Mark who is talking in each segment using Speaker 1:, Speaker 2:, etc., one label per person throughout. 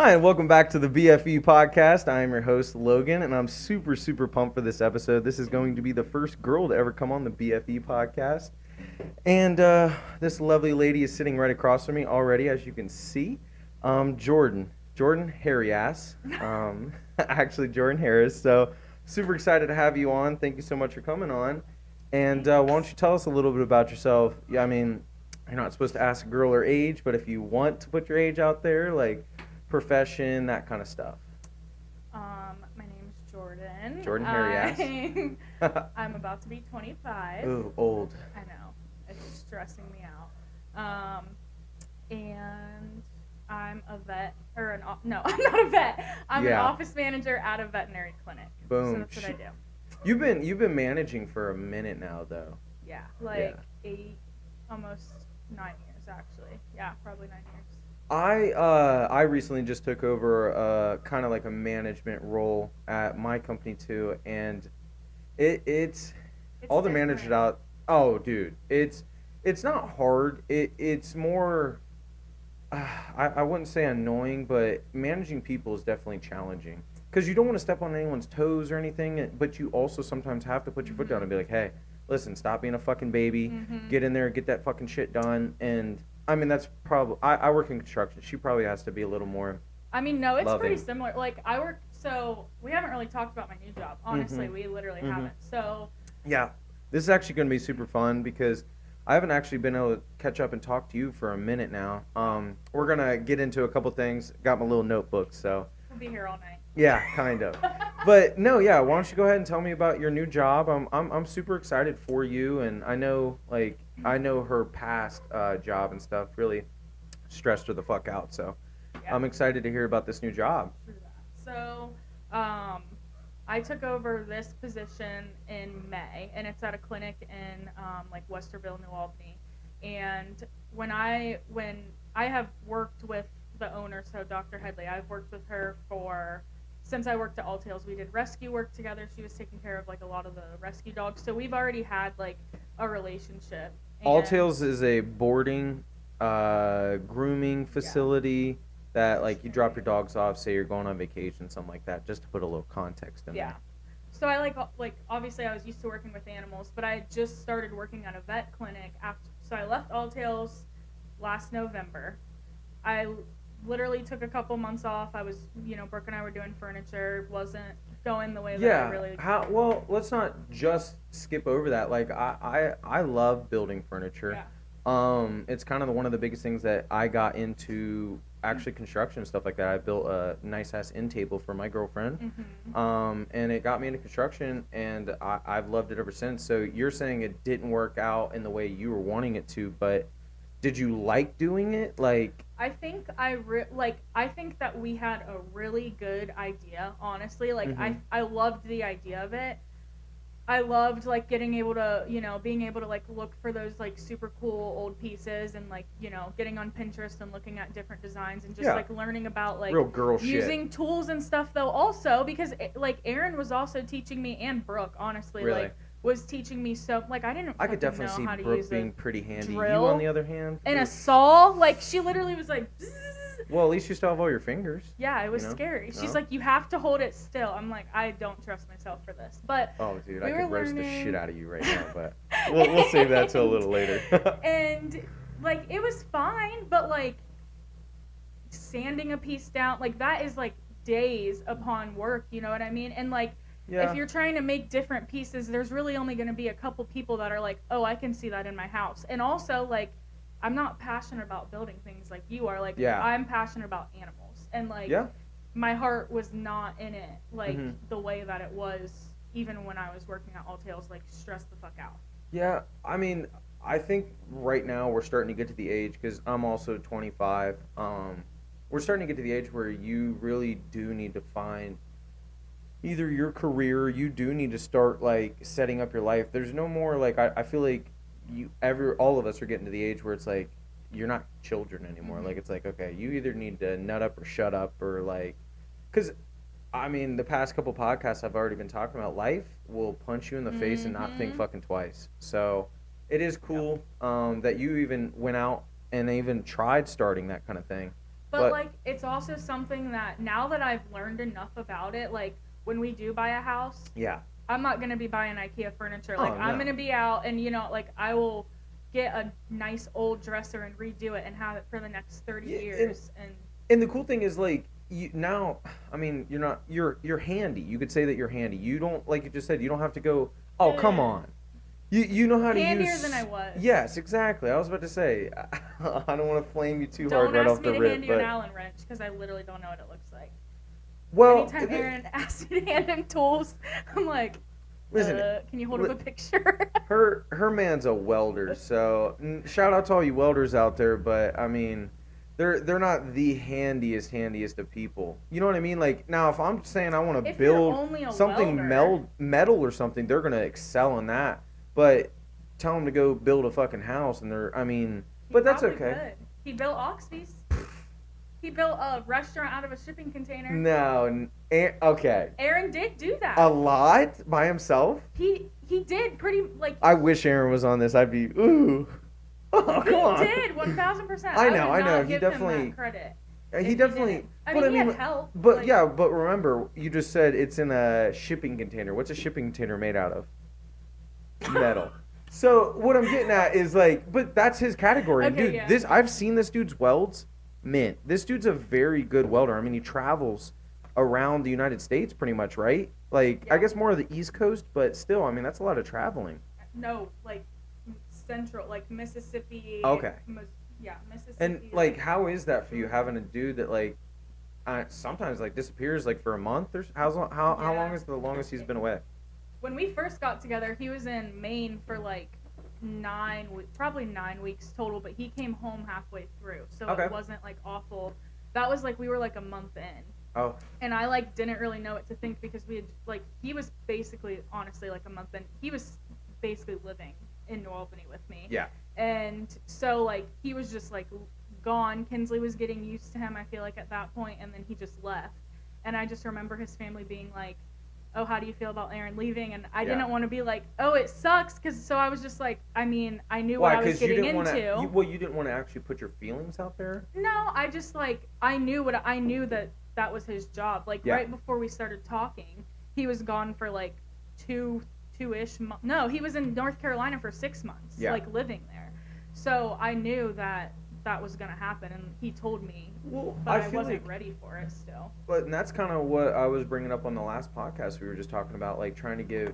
Speaker 1: Hi, and welcome back to the BFE Podcast. I am your host, Logan, and I'm super, super pumped for this episode. This is going to be the first girl to ever come on the BFE Podcast. And this lovely lady is sitting right across from me already, as you can see. Jordan Hairy Ass. Actually, Jordan Harris. So, super excited to have you on. Thank you so much for coming on. And why don't you tell us a little bit about yourself? Yeah, I mean, you're not supposed to ask a girl her age, but if you want to put your age out there, like profession, that kind of stuff.
Speaker 2: My name's Jordan.
Speaker 1: Jordan Hairy Ass.
Speaker 2: I'm about to be 25.
Speaker 1: Ooh, old.
Speaker 2: I know. It's stressing me out. And I'm a vet, no, I'm not a vet. I'm an office manager at a veterinary clinic.
Speaker 1: Boom.
Speaker 2: So that's what I do.
Speaker 1: You've been managing for a minute now, though.
Speaker 2: Yeah, 8, almost 9 years actually. Yeah, probably 9 years.
Speaker 1: I recently just took over kind of like a management role at my company too, and it's all the managers out. Oh, dude, it's not hard. It's more. I wouldn't say annoying, but managing people is definitely challenging because you don't want to step on anyone's toes or anything, but you also sometimes have to put your foot down and be like, hey, listen, stop being a fucking baby, get in there, get that fucking shit done. And I mean, that's probably, I work in construction. She probably has to be a little more
Speaker 2: I mean, no, it's
Speaker 1: loving.
Speaker 2: pretty similar. Like, so we haven't really talked about my new job. Honestly, we literally haven't. So
Speaker 1: yeah, this is actually going to be super fun because I haven't actually been able to catch up and talk to you for a minute now. We're going to get into a couple things. Got my little notebook, so.
Speaker 2: we'll be here all night.
Speaker 1: Yeah, kind of. But no, yeah, why don't you go ahead and tell me about your new job? I'm super excited for you, and I know her past job and stuff really stressed her the fuck out. So
Speaker 2: Yeah.
Speaker 1: I'm excited to hear about this new job.
Speaker 2: So, I took over this position in May, and it's at a clinic in like Westerville, New Albany. And when I have worked with the owner, so Dr. Headley, I've worked with her since I worked at All Tales. We did rescue work together. She was taking care of like a lot of the rescue dogs, so we've already had like a relationship.
Speaker 1: All Tales is a boarding, grooming facility that like you drop your dogs off, say you're going on vacation, something like that, just to put a little context in there.
Speaker 2: So I like obviously I was used to working with animals, but I had just started working at a vet clinic so I left All Tales last November. I literally took a couple months off. I was, Brooke and I were doing furniture, wasn't going the way that I really.
Speaker 1: Well, let's not just skip over that. Like I love building furniture.
Speaker 2: Yeah.
Speaker 1: It's kind of one of the biggest things that I got into, actually construction and stuff like that. I built a nice ass end table for my girlfriend. And it got me into construction, and I've loved it ever since. So you're saying it didn't work out in the way you were wanting it to, but did you like doing it? Like,
Speaker 2: I think I think that we had a really good idea, honestly. Like I loved the idea of it. I loved like being able to like look for those like super cool old pieces and like, getting on Pinterest and looking at different designs and just like learning about like
Speaker 1: real girl
Speaker 2: using
Speaker 1: shit.
Speaker 2: Tools and stuff, though, also because like Aaron was also teaching me, and Brooke, honestly,
Speaker 1: Really?
Speaker 2: like was teaching me. So like I
Speaker 1: could definitely see
Speaker 2: how to
Speaker 1: Brooke
Speaker 2: use
Speaker 1: being pretty handy.
Speaker 2: drill
Speaker 1: You, on the other hand,
Speaker 2: and a saw. Like she literally was like bzzz.
Speaker 1: Well, at least you still have all your fingers.
Speaker 2: Yeah, it was scary. She's like, you have to hold it still. I'm like, I don't trust myself for this. But
Speaker 1: oh, dude,
Speaker 2: I
Speaker 1: could roast the shit out of you right now, but we'll save that till a little later.
Speaker 2: And like it was fine, but like sanding a piece down, like that is like days upon work. You know what I mean? And like if you're trying to make different pieces, there's really only going to be a couple people that are like, oh, I can see that in my house. And also like, I'm not passionate about building things like you are. Like, I'm passionate about animals. And, like, my heart was not in it, like, the way that it was even when I was working at All Tales, like, stressed the fuck out.
Speaker 1: Yeah, I mean, I think right now we're starting to get to the age, because I'm also 25, we're starting to get to the age where you really do need to find either your career, you do need to start, like, setting up your life. There's no more, like, I feel like all of us are getting to the age where it's like you're not children anymore. Like it's like, okay, you either need to nut up or shut up, or like, because I mean the past couple podcasts I've already been talking about, life will punch you in the face and not think fucking twice. So it is cool that you even went out and even tried starting that kind of thing.
Speaker 2: But like, it's also something that now that I've learned enough about it, like when we do buy a house,
Speaker 1: yeah,
Speaker 2: I'm not gonna be buying IKEA furniture. Like,
Speaker 1: no.
Speaker 2: I'm gonna be out and like I will get a nice old dresser and redo it and have it for the next 30 years.
Speaker 1: And the cool thing is, like, now, I mean, you're handy. You could say that you're handy. You don't, like you just said, you don't have to go, oh, come on. You know how to use...
Speaker 2: Handier than I was.
Speaker 1: Yes, exactly. I was about to say, I don't want to flame you too hard right off the rip.
Speaker 2: Don't ask me to hand you an Allen wrench, because I literally don't know what it looks like.
Speaker 1: Well...
Speaker 2: Anytime Aaron asks me to hand him tools, I'm like, listen, can you hold up a picture?
Speaker 1: her man's a welder, so shout out to all you welders out there, but, I mean... They're not the handiest of people. You know what I mean? Like, now, if I'm saying I want to build something metal or something, they're going to excel in that. But tell them to go build a fucking house, and but that's okay.
Speaker 2: Could. He built Oxby's. He built a restaurant out of a shipping container.
Speaker 1: No, okay.
Speaker 2: Aaron did do that.
Speaker 1: A lot? By himself?
Speaker 2: He did pretty, like...
Speaker 1: I wish Aaron was on this. I'd be, ooh... Oh, come on.
Speaker 2: He did, 1,000%.
Speaker 1: I know.
Speaker 2: He definitely credit.
Speaker 1: He definitely.
Speaker 2: I mean, he had help.
Speaker 1: But yeah, but remember, you just said it's in a shipping container. What's a shipping container made out of? Metal. So what I'm getting at is like, but that's his category, dude. Yeah. I've seen this dude's welds. Mint. This dude's a very good welder. I mean, he travels around the United States pretty much, right? Like, yeah. I guess more of the East Coast, but still, I mean, that's a lot of traveling.
Speaker 2: No, like. Central, like Mississippi.
Speaker 1: Okay.
Speaker 2: Mississippi.
Speaker 1: And like, how is that for you, having a dude that like, sometimes like disappears like for a month or how long is the longest he's been away?
Speaker 2: When we first got together, he was in Maine for like probably 9 weeks total, but he came home halfway through, so It wasn't like awful. That was like we were like a month in.
Speaker 1: Oh.
Speaker 2: And I like didn't really know what to think because we had like he was basically honestly like a month in. He was basically living in New Albany with me.
Speaker 1: Yeah.
Speaker 2: And so like he was just like gone. Kinsley was getting used to him, I feel like, at that point, and then he just left. And I just remember his family being like, oh, how do you feel about Aaron leaving? And I didn't want to be like, oh, it sucks, so I was just like, I mean, I knew what I was getting into.
Speaker 1: You didn't want to actually put your feelings out there?
Speaker 2: No, I just like, I knew that was his job. Like right before we started talking, he was gone for like two-ish months. No, he was in North Carolina for 6 months, like living there. So I knew that was going to happen, and he told me, but I wasn't ready for it still.
Speaker 1: But and that's kind of what I was bringing up on the last podcast. We were just talking about like trying to give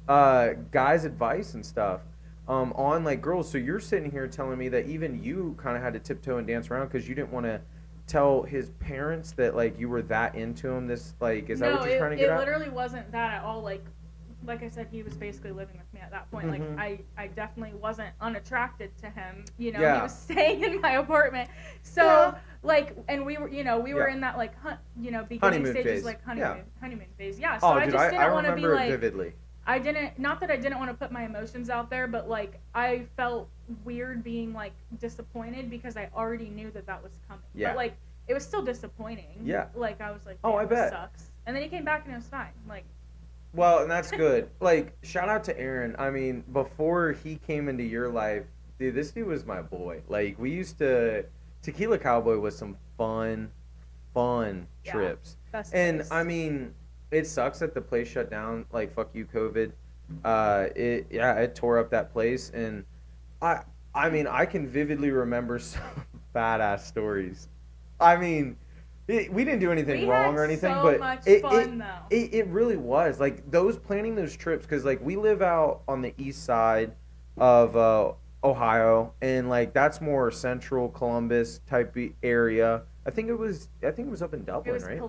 Speaker 1: guys advice and stuff on like girls. So you're sitting here telling me that even you kind of had to tiptoe and dance around because you didn't want to tell his parents that like you were that into him. This like is that what you're trying to get at?
Speaker 2: No, it literally wasn't that at all. Like I said, he was basically living with me at that point.
Speaker 1: Mm-hmm.
Speaker 2: Like I definitely wasn't unattracted to him. He was staying in my apartment. So like, and we were were in that like beginning
Speaker 1: honeymoon
Speaker 2: stages
Speaker 1: phase.
Speaker 2: Like honeymoon phase. Yeah. So I just didn't want to be like
Speaker 1: vividly.
Speaker 2: Not that I didn't want to put my emotions out there, but like I felt weird being like disappointed because I already knew that was coming.
Speaker 1: Yeah.
Speaker 2: But like it was still disappointing.
Speaker 1: Yeah.
Speaker 2: Like I was like,
Speaker 1: oh, I bet.
Speaker 2: Sucks. And then he came back and it was fine. Like.
Speaker 1: Well, and that's good. Like, shout out to Aaron. I mean, before he came into your life, dude, this dude was my boy. Like, we used to Tequila Cowboy was some fun trips. And place. I mean, it sucks that the place shut down. Like, fuck you, COVID. It tore up that place, and I mean, I can vividly remember some badass stories. I mean. We didn't do anything wrong or anything, but it really was like planning those trips because like we live out on the east side of Ohio, and like that's more central Columbus type area. I think it was up in Dublin, right?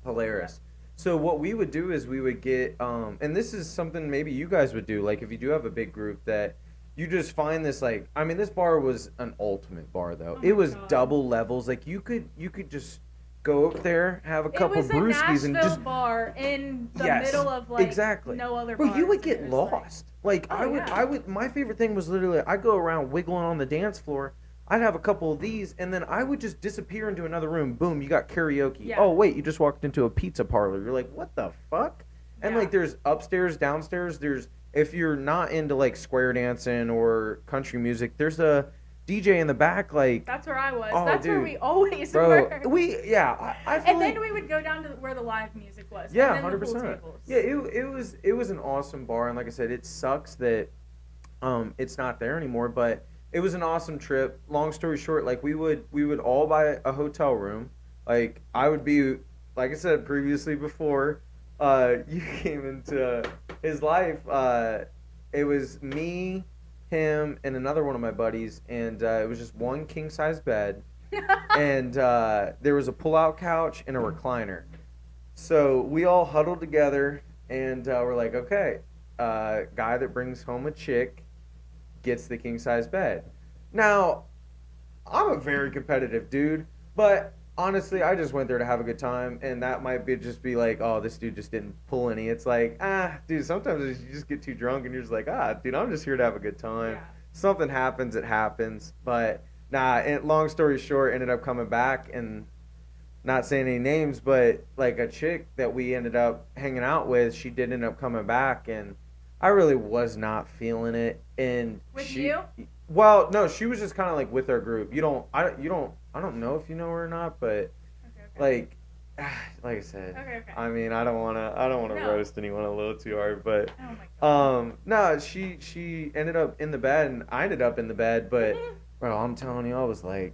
Speaker 1: Polaris. So what we would do is we would get and this is something maybe you guys would do, like if you do have a big group that you just find this like I mean this bar was an ultimate bar though. It was double levels. Like you could just go up there, have a couple brewskis, and just
Speaker 2: bar in the middle of like no other bars.
Speaker 1: Well, you would get lost. Like I would. My favorite thing was literally I'd go around wiggling on the dance floor. I'd have a couple of these, and then I would just disappear into another room. Boom, you got karaoke. Yeah. Oh wait, you just walked into a pizza parlor. You're like, what the fuck? And like, there's upstairs, downstairs. There's if you're not into like square dancing or country music, there's a DJ in the back, like.
Speaker 2: That's where I was.
Speaker 1: Oh,
Speaker 2: That's
Speaker 1: dude.
Speaker 2: where we always
Speaker 1: Bro,
Speaker 2: were.
Speaker 1: I feel
Speaker 2: and
Speaker 1: like,
Speaker 2: then we would go down to where the live music was.
Speaker 1: yeah,
Speaker 2: and then
Speaker 1: 100%.
Speaker 2: The pool tables.
Speaker 1: Yeah, it was an awesome bar, and like I said, it sucks that it's not there anymore, but it was an awesome trip. Long story short, like we would all buy a hotel room. Like I would be, like I said previously before, you came into his life. It was me, him, and another one of my buddies, and it was just one king size bed, and there was a pull-out couch and a recliner. So we all huddled together, and we're like, okay, guy that brings home a chick gets the king size bed. Now, I'm a very competitive dude, but honestly, I just went there to have a good time, and that might be like, oh, this dude just didn't pull any. It's like, dude, sometimes you just get too drunk and you're just like, dude, I'm just here to have a good time.
Speaker 2: Yeah.
Speaker 1: Something happens, it happens. But nah, and long story short, ended up coming back, and not saying any names, but like a chick that we ended up hanging out with, she did end up coming back, and I really was not feeling it. And
Speaker 2: With
Speaker 1: she,
Speaker 2: you?
Speaker 1: well, no, she was just kind of like with our group. I don't know if you know her or not, but
Speaker 2: Okay.
Speaker 1: like I said,
Speaker 2: Okay.
Speaker 1: I mean, I don't wanna
Speaker 2: No.
Speaker 1: roast anyone a little too hard, but
Speaker 2: Oh my god.
Speaker 1: no, she ended up in the bed, and I ended up in the bed, but bro, I'm telling you, I was like,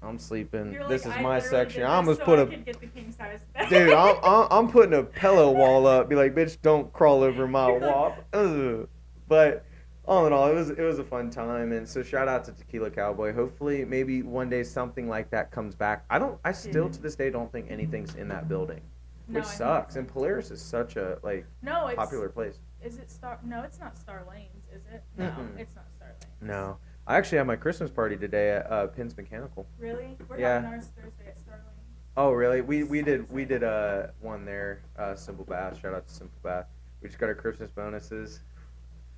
Speaker 1: I'm sleeping.
Speaker 2: You're
Speaker 1: This
Speaker 2: like,
Speaker 1: is
Speaker 2: I
Speaker 1: my
Speaker 2: literally
Speaker 1: section.
Speaker 2: did
Speaker 1: I almost
Speaker 2: this
Speaker 1: put
Speaker 2: so
Speaker 1: a
Speaker 2: I could get the king size bed.
Speaker 1: dude. I'm putting a pillow wall up. Be like, bitch, don't crawl over my wall. Ugh. But all in all, it was a fun time, and so shout out to Tequila Cowboy. Hopefully, maybe one day something like that comes back. I still to this day don't think anything's in that building,
Speaker 2: No,
Speaker 1: which
Speaker 2: I think
Speaker 1: sucks.
Speaker 2: it's-
Speaker 1: And Polaris is such a
Speaker 2: No, it's
Speaker 1: popular place.
Speaker 2: Is it Star? No, it's not Star Lanes, is it? No,
Speaker 1: Mm-mm.
Speaker 2: it's not Star Lanes.
Speaker 1: No, I actually had my Christmas party today at Pins Mechanical.
Speaker 2: Really? We're
Speaker 1: Yeah.
Speaker 2: having ours Thursday at Star Lanes.
Speaker 1: Oh really? We did one there. Simple Bath. Shout out to Simple Bath. We just got our Christmas bonuses.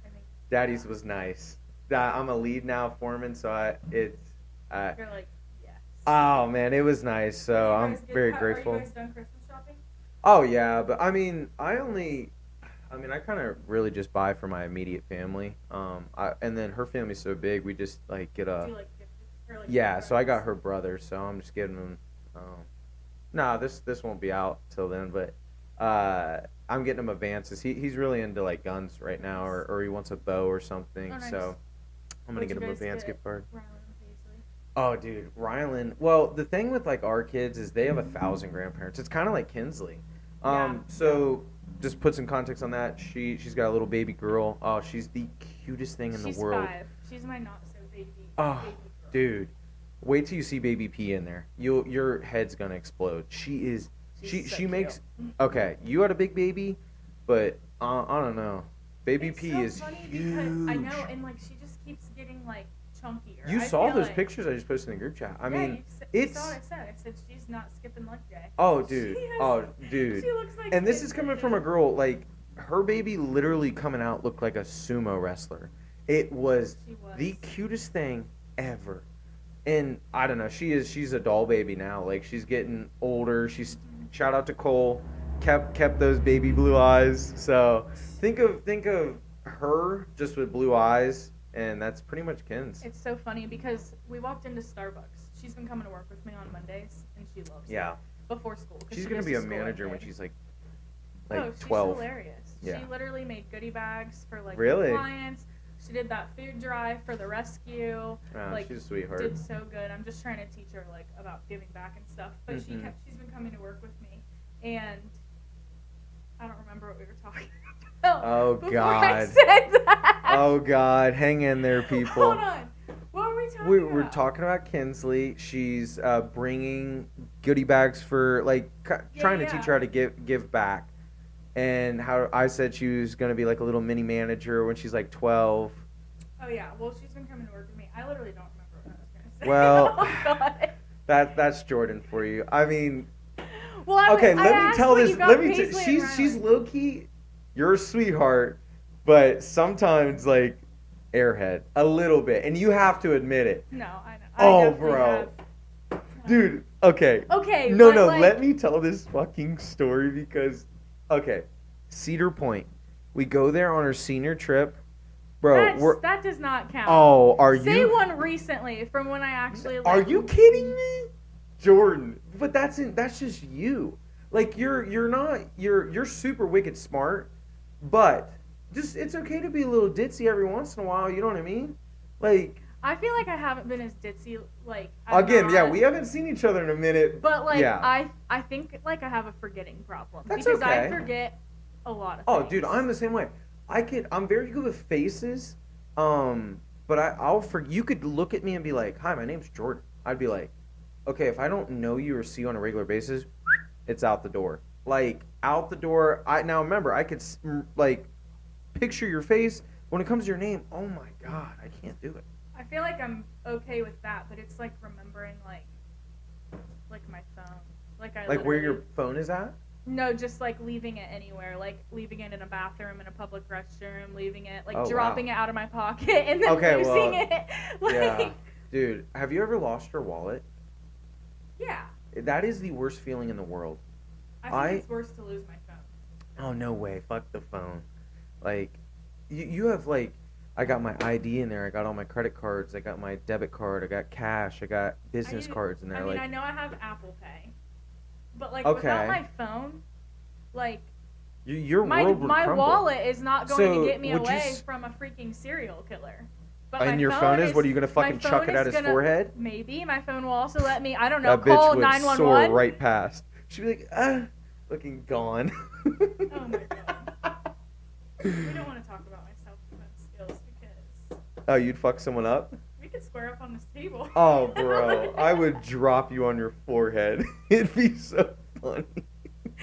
Speaker 2: I think
Speaker 1: Daddy's was nice. I'm a lead now, foreman, so
Speaker 2: you're like, yes.
Speaker 1: oh man, it was nice. So
Speaker 2: You
Speaker 1: I'm
Speaker 2: guys
Speaker 1: very
Speaker 2: Are
Speaker 1: grateful.
Speaker 2: you guys done Christmas shopping?
Speaker 1: Oh yeah, but I kind of really just buy for my immediate family. And then her family's so big, we just like get
Speaker 2: Do
Speaker 1: a
Speaker 2: you like gift or like
Speaker 1: yeah.
Speaker 2: gift
Speaker 1: So I got
Speaker 2: cards?
Speaker 1: her brother, so I'm just getting him. Nah, this won't be out till then, but I'm getting him advances. He's really into like guns right now, or he wants a bow or something.
Speaker 2: Oh, nice.
Speaker 1: So I'm gonna
Speaker 2: What'd
Speaker 1: get
Speaker 2: you
Speaker 1: him a
Speaker 2: guys
Speaker 1: advance
Speaker 2: get?
Speaker 1: gift card.
Speaker 2: Rylan and Paisley.
Speaker 1: Oh, dude, Rylan. Well, the thing with like our kids is they have 1,000 grandparents. It's kind of like Kinsley.
Speaker 2: Yeah.
Speaker 1: So just put some context on that. She's got a little baby girl. Oh, she's the cutest thing in
Speaker 2: She's
Speaker 1: the world.
Speaker 2: 5. She's my not so baby.
Speaker 1: Oh,
Speaker 2: baby girl.
Speaker 1: dude, wait till you see Baby P in there. Your head's gonna explode. She is.
Speaker 2: She's so
Speaker 1: She makes.
Speaker 2: cute.
Speaker 1: Okay, you had a big baby, but I don't know. Baby
Speaker 2: It's
Speaker 1: P
Speaker 2: so
Speaker 1: is
Speaker 2: funny
Speaker 1: huge.
Speaker 2: because I know, and like she just keeps getting like chunkier.
Speaker 1: You
Speaker 2: I
Speaker 1: saw
Speaker 2: feel
Speaker 1: those
Speaker 2: like,
Speaker 1: pictures I just posted in the group chat. I
Speaker 2: yeah,
Speaker 1: mean,
Speaker 2: you
Speaker 1: it's.
Speaker 2: saw what I said. I said she's not skipping leg day.
Speaker 1: Oh, dude.
Speaker 2: She has-
Speaker 1: Oh, dude.
Speaker 2: She looks like.
Speaker 1: And this
Speaker 2: it
Speaker 1: is coming
Speaker 2: did.
Speaker 1: from a girl, like, her baby literally coming out looked like a sumo wrestler. It was
Speaker 2: She was.
Speaker 1: the cutest thing ever. And I don't know, she's a doll baby now. Like, she's getting older. Shout out to Cole, kept those baby blue eyes. So think of her just with blue eyes, and that's pretty much Ken's.
Speaker 2: It's so funny because we walked into Starbucks. She's been coming to work with me on Mondays, and she loves
Speaker 1: Yeah.
Speaker 2: it. Before school. 'Cause
Speaker 1: She's
Speaker 2: she
Speaker 1: gonna
Speaker 2: goes
Speaker 1: be
Speaker 2: to
Speaker 1: a
Speaker 2: school
Speaker 1: manager
Speaker 2: every
Speaker 1: when
Speaker 2: day.
Speaker 1: she's like
Speaker 2: Oh, she's
Speaker 1: 12.
Speaker 2: hilarious.
Speaker 1: Yeah.
Speaker 2: She literally made goodie bags for like
Speaker 1: Really?
Speaker 2: clients. She did that food drive for the rescue.
Speaker 1: Oh,
Speaker 2: like,
Speaker 1: she's a sweetheart.
Speaker 2: Did so good. I'm just trying to teach her like about giving back and stuff. But
Speaker 1: Mhm.
Speaker 2: she's been coming to work with me, and I don't remember what we were talking about.
Speaker 1: Oh,
Speaker 2: before
Speaker 1: God.
Speaker 2: I said that.
Speaker 1: Oh God, hang in there, people.
Speaker 2: Hold on. What were we talking about?
Speaker 1: We're talking about Kinsley. She's bringing goodie bags for like trying to
Speaker 2: yeah.
Speaker 1: teach her how to give back, and how I said she was gonna be like a little mini manager when she's like 12.
Speaker 2: Oh yeah. Well, she's been coming to work with me. I literally don't remember what I was gonna say.
Speaker 1: Well,
Speaker 2: oh, God.
Speaker 1: that's Jordan for you. I mean,
Speaker 2: Well,
Speaker 1: okay,
Speaker 2: I
Speaker 1: let me
Speaker 2: asked
Speaker 1: tell
Speaker 2: what
Speaker 1: this.
Speaker 2: you got
Speaker 1: Let me.
Speaker 2: Paisley and
Speaker 1: She's
Speaker 2: Rylan.
Speaker 1: low key. You're a sweetheart, but sometimes like airhead a little bit, and you have to admit it.
Speaker 2: No, I know.
Speaker 1: Oh,
Speaker 2: definitely
Speaker 1: bro.
Speaker 2: have.
Speaker 1: Dude, okay.
Speaker 2: Okay.
Speaker 1: No,
Speaker 2: but, like,
Speaker 1: let me tell this fucking story because, okay, Cedar Point. We go there on our senior trip, Bro,
Speaker 2: that does not count.
Speaker 1: Oh, are you?
Speaker 2: Say one recently from when I actually.
Speaker 1: Are you kidding me, Jordan? But that's just you. Like you're super wicked smart, but just it's okay to be a little ditzy every once in a while. You know what I mean? Like
Speaker 2: I feel like I haven't been as ditzy. Like
Speaker 1: yeah, we haven't seen each other in a minute.
Speaker 2: But like
Speaker 1: yeah.
Speaker 2: I think like I have a forgetting problem.
Speaker 1: That's
Speaker 2: because
Speaker 1: okay.
Speaker 2: I forget a lot of
Speaker 1: Oh,
Speaker 2: things.
Speaker 1: dude, I'm the same way. I'm very good with faces. But you could look at me and be like, "Hi, my name's Jordan." I'd be like, "Okay, if I don't know you or see you on a regular basis, it's out the door." Like out the door. Now remember, I could like picture your face. When it comes to your name, oh my god, I can't do it.
Speaker 2: I feel like I'm okay with that, but it's like remembering like my phone. Like
Speaker 1: where your phone is at?
Speaker 2: No, just like leaving it anywhere, like leaving it in a bathroom, in a public restroom, leaving it, like
Speaker 1: Oh,
Speaker 2: dropping
Speaker 1: wow.
Speaker 2: it out of my pocket and then
Speaker 1: Okay,
Speaker 2: losing
Speaker 1: well,
Speaker 2: it. Like,
Speaker 1: yeah, dude, have you ever lost your wallet?
Speaker 2: Yeah.
Speaker 1: That is the worst feeling in the world.
Speaker 2: I think it's worse to lose my phone.
Speaker 1: Oh, no way. Fuck the phone. Like, you have, like, I got my ID in there. I got all my credit cards. I got my debit card. I got cash. I got business cards in there.
Speaker 2: I mean,
Speaker 1: like,
Speaker 2: I know I have Apple Pay. But, like,
Speaker 1: okay.
Speaker 2: without my phone, like,
Speaker 1: your
Speaker 2: my
Speaker 1: world would crumble.
Speaker 2: wallet is not going to get me
Speaker 1: would
Speaker 2: away from a freaking serial killer. But
Speaker 1: and your phone is? What, are you going to fucking chuck it at his forehead?
Speaker 2: Maybe. My phone will also let me, I don't know,
Speaker 1: that
Speaker 2: call
Speaker 1: bitch would
Speaker 2: 911.
Speaker 1: soar right past. She'd be like, looking gone.
Speaker 2: Oh, my God. We don't want to talk about my self-defense skills because...
Speaker 1: Oh, you'd fuck someone up?
Speaker 2: We could square up on this table.
Speaker 1: Oh, bro. I would drop you on your forehead. It'd be so funny.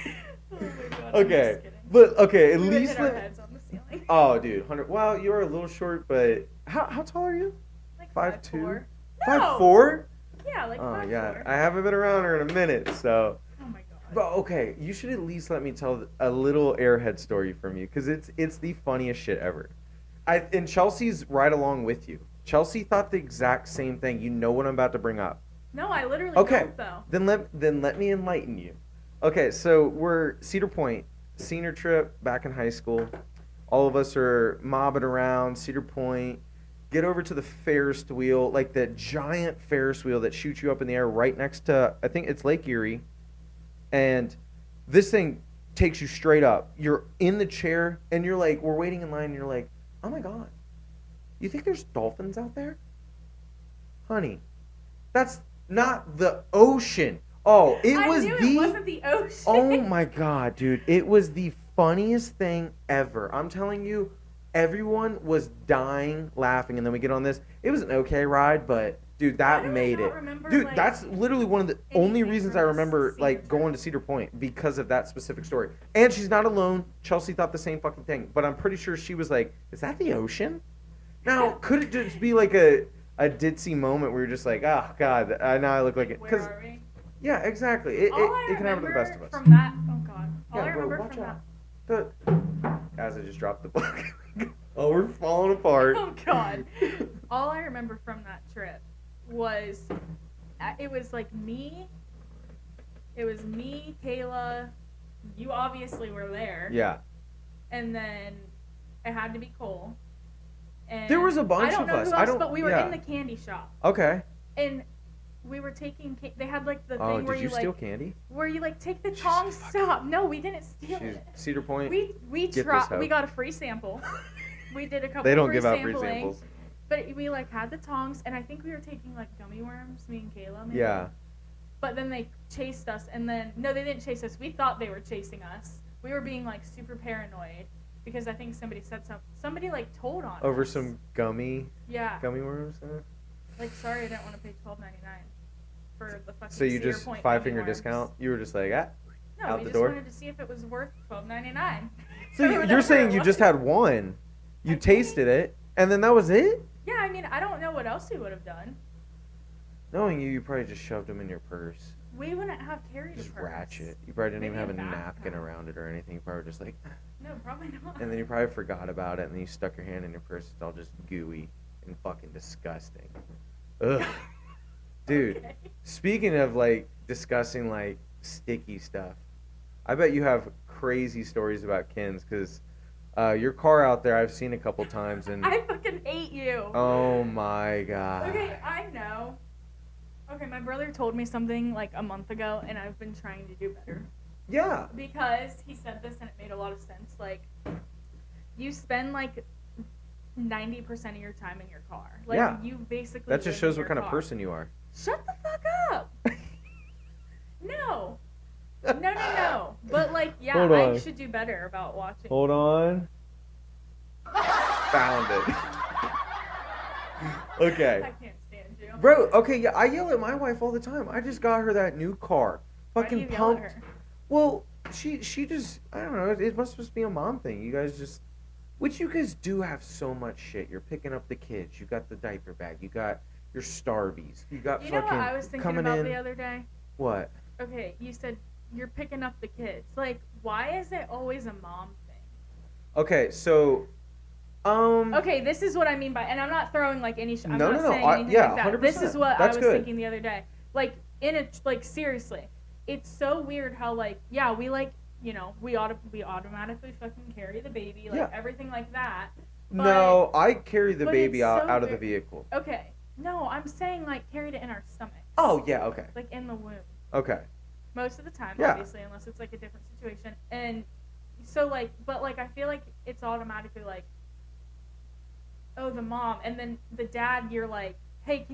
Speaker 2: Oh, my God.
Speaker 1: Okay. But, okay, at
Speaker 2: we
Speaker 1: least...
Speaker 2: hit our heads on the ceiling.
Speaker 1: Oh, dude. 100... Well, you're a little short, but... How tall are you?
Speaker 2: Like
Speaker 1: 5'2"?
Speaker 2: 5'4". No.
Speaker 1: 5'4"?
Speaker 2: Yeah, like 5'4".
Speaker 1: Yeah. I haven't been around her in a minute, so...
Speaker 2: Oh, my God.
Speaker 1: But, okay, you should at least let me tell a little airhead story from you, because it's the funniest shit ever. And Chelsea's right along with you. Chelsea thought the exact same thing. You know what I'm about to bring up.
Speaker 2: No, I literally don't, though.
Speaker 1: Then let me enlighten you. Okay, so we're Cedar Point, senior trip back in high school. All of us are mobbing around Cedar Point. Get over to the Ferris wheel, like the giant Ferris wheel that shoots you up in the air right next to, I think it's Lake Erie. And this thing takes you straight up. You're in the chair, and you're like, we're waiting in line, and you're like, oh my God. You think there's dolphins out there? Honey, that's not the ocean. Oh, it
Speaker 2: wasn't the ocean.
Speaker 1: Oh my God, dude. It was the funniest thing ever. I'm telling you, everyone was dying laughing. And then we get on this. It was an okay ride, but dude, that made it. Dude, like, that's literally one of the only reasons I remember like going to Cedar Point, because of that specific story. And she's not alone. Chelsea thought the same fucking thing, but I'm pretty sure she was like, is that the ocean? Now, could it just be like a ditzy moment where you're just like, oh God, now I look like it?
Speaker 2: Where are we?
Speaker 1: Yeah, exactly. It can happen to the best of us.
Speaker 2: From that, oh God. All I remember
Speaker 1: watch
Speaker 2: from
Speaker 1: out.
Speaker 2: that.
Speaker 1: Guys, I just dropped the book. Oh, we're falling apart.
Speaker 2: Oh God. All I remember from that trip was, it was like me. It was me, Kayla. You obviously were there.
Speaker 1: Yeah.
Speaker 2: And then it had to be Cole. And
Speaker 1: there was a bunch
Speaker 2: of
Speaker 1: us.
Speaker 2: I don't know who else, but we were in the candy shop.
Speaker 1: Okay.
Speaker 2: And we were taking. They had like the
Speaker 1: Oh,
Speaker 2: thing where
Speaker 1: did
Speaker 2: you
Speaker 1: steal
Speaker 2: like
Speaker 1: candy?
Speaker 2: where you like take the tongs. Stop! No, we didn't steal it.
Speaker 1: Cedar Point.
Speaker 2: We tried. We got a free sample. We did a couple.
Speaker 1: They don't
Speaker 2: free
Speaker 1: give out
Speaker 2: sampling,
Speaker 1: free samples.
Speaker 2: But we like had the tongs, and I think we were taking like gummy worms. Me and Kayla. Maybe.
Speaker 1: Yeah.
Speaker 2: But then they chased us, and then no, they didn't chase us. We thought they were chasing us. We were being like super paranoid. Because I think somebody said something. Somebody like told on
Speaker 1: Over
Speaker 2: us.
Speaker 1: some gummy worms.
Speaker 2: Like, sorry, I didn't want to pay $12.99 for the fucking.
Speaker 1: So you
Speaker 2: Cedar
Speaker 1: just
Speaker 2: Point
Speaker 1: 5-finger
Speaker 2: gummy worms.
Speaker 1: discount? You were just like,
Speaker 2: No,
Speaker 1: out
Speaker 2: we
Speaker 1: the
Speaker 2: just
Speaker 1: door?
Speaker 2: wanted to see if it was worth $12.99.
Speaker 1: So you're saying you just had one? You tasted it, and then that was it?
Speaker 2: Yeah, I mean, I don't know what else we would have done.
Speaker 1: Knowing you probably just shoved them in your purse.
Speaker 2: We wouldn't have carried a purse.
Speaker 1: Ratchet. You probably didn't even have a
Speaker 2: Maybe a
Speaker 1: napkin
Speaker 2: backpack.
Speaker 1: around it or anything. You probably just like.
Speaker 2: No, probably not.
Speaker 1: And then you probably forgot about it, and then you stuck your hand in your purse. It's all just gooey and fucking disgusting. Ugh. Dude,
Speaker 2: Okay.
Speaker 1: Speaking of, like, discussing, like, sticky stuff, I bet you have crazy stories about Kins, because Your car out there, I've seen a couple times, and
Speaker 2: I fucking hate you.
Speaker 1: oh my god.
Speaker 2: Okay, I know. Okay, my brother told me something like a month ago, and I've been trying to do better.
Speaker 1: Yeah.
Speaker 2: Because he said this, and it made a lot of sense. Like, you spend like 90% of your time in your car. Like,
Speaker 1: yeah.
Speaker 2: You basically.
Speaker 1: That just shows
Speaker 2: what
Speaker 1: kind of person you are.
Speaker 2: Shut the fuck up. No. No. But like, yeah, I should do better about watching.
Speaker 1: Hold on. Found it. Okay.
Speaker 2: I can't stand you.
Speaker 1: Bro, okay, yeah, I yell at my wife all the time. I just got her that new car. Fucking
Speaker 2: Why do you
Speaker 1: pumped.
Speaker 2: yell at her?
Speaker 1: Well, she just, I don't know, it must just be a mom thing. You guys just, which you guys do have so much shit. You're picking up the kids. You got the diaper bag. You got your Starbies. You got
Speaker 2: fucking. You know
Speaker 1: fucking
Speaker 2: what I was thinking
Speaker 1: coming
Speaker 2: about
Speaker 1: in.
Speaker 2: the other day?
Speaker 1: What?
Speaker 2: Okay, you said you're picking up the kids. Like, why is it always a mom thing?
Speaker 1: Okay, so,
Speaker 2: Okay, this is what I mean by, and I'm not throwing like any. I'm not saying anything
Speaker 1: yeah,
Speaker 2: like that.
Speaker 1: 100%.
Speaker 2: This is what
Speaker 1: That's
Speaker 2: I was thinking the other day. Like like seriously, it's so weird how like we like we automatically fucking carry the baby like everything like that. But,
Speaker 1: no, I carry the baby
Speaker 2: so
Speaker 1: out of the vehicle.
Speaker 2: Okay, no, I'm saying like carried it in our stomach.
Speaker 1: Oh yeah, okay.
Speaker 2: Like in the womb.
Speaker 1: Okay.
Speaker 2: Most of the time, obviously, unless it's like a different situation, and so like, but like I feel like it's automatically like, oh, the mom, and then the dad, you're like, hey,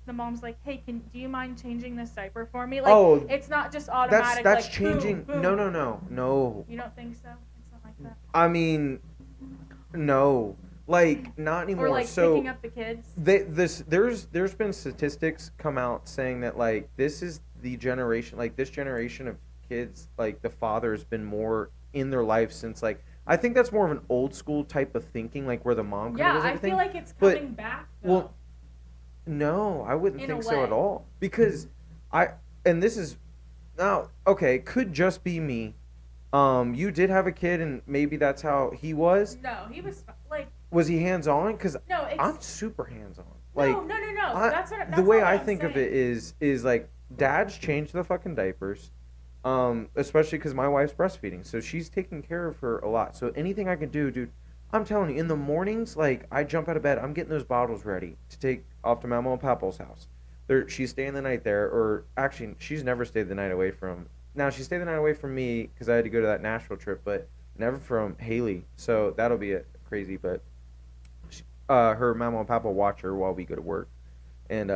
Speaker 2: the mom's like, hey, do you mind changing this diaper for me? Like, it's not just automatic.
Speaker 1: That's
Speaker 2: like,
Speaker 1: changing.
Speaker 2: Boom.
Speaker 1: No.
Speaker 2: You don't think so? It's not like that.
Speaker 1: I mean, no, like not anymore.
Speaker 2: Or like
Speaker 1: so
Speaker 2: picking up the kids.
Speaker 1: There's been statistics come out saying that like this is the generation, like this generation of kids, like the father's been more in their life since like. I think that's more of an old school type of thinking, like where the mom kind of does everything.
Speaker 2: I feel like it's coming back, though.
Speaker 1: Well, no, I wouldn't think so at all. Because this is, now, okay, could just be me. You did have a kid, and maybe that's how he was?
Speaker 2: No, he was, like...
Speaker 1: Was he hands-on? Because
Speaker 2: no,
Speaker 1: I'm super hands-on.
Speaker 2: Like,
Speaker 1: no.
Speaker 2: That's
Speaker 1: the way I think of it is like, dads change the fucking diapers. Especially because my wife's breastfeeding, so she's taking care of her a lot. So anything I can do, dude, I'm telling you, in the mornings, like I jump out of bed, I'm getting those bottles ready to take off to Mama and Papa's house. She's staying the night there, or actually, she's never stayed the night away from. Now she stayed the night away from me because I had to go to that Nashville trip, but never from Haley. So that'll be crazy. But her Mama and Papa watch her while we go to work, and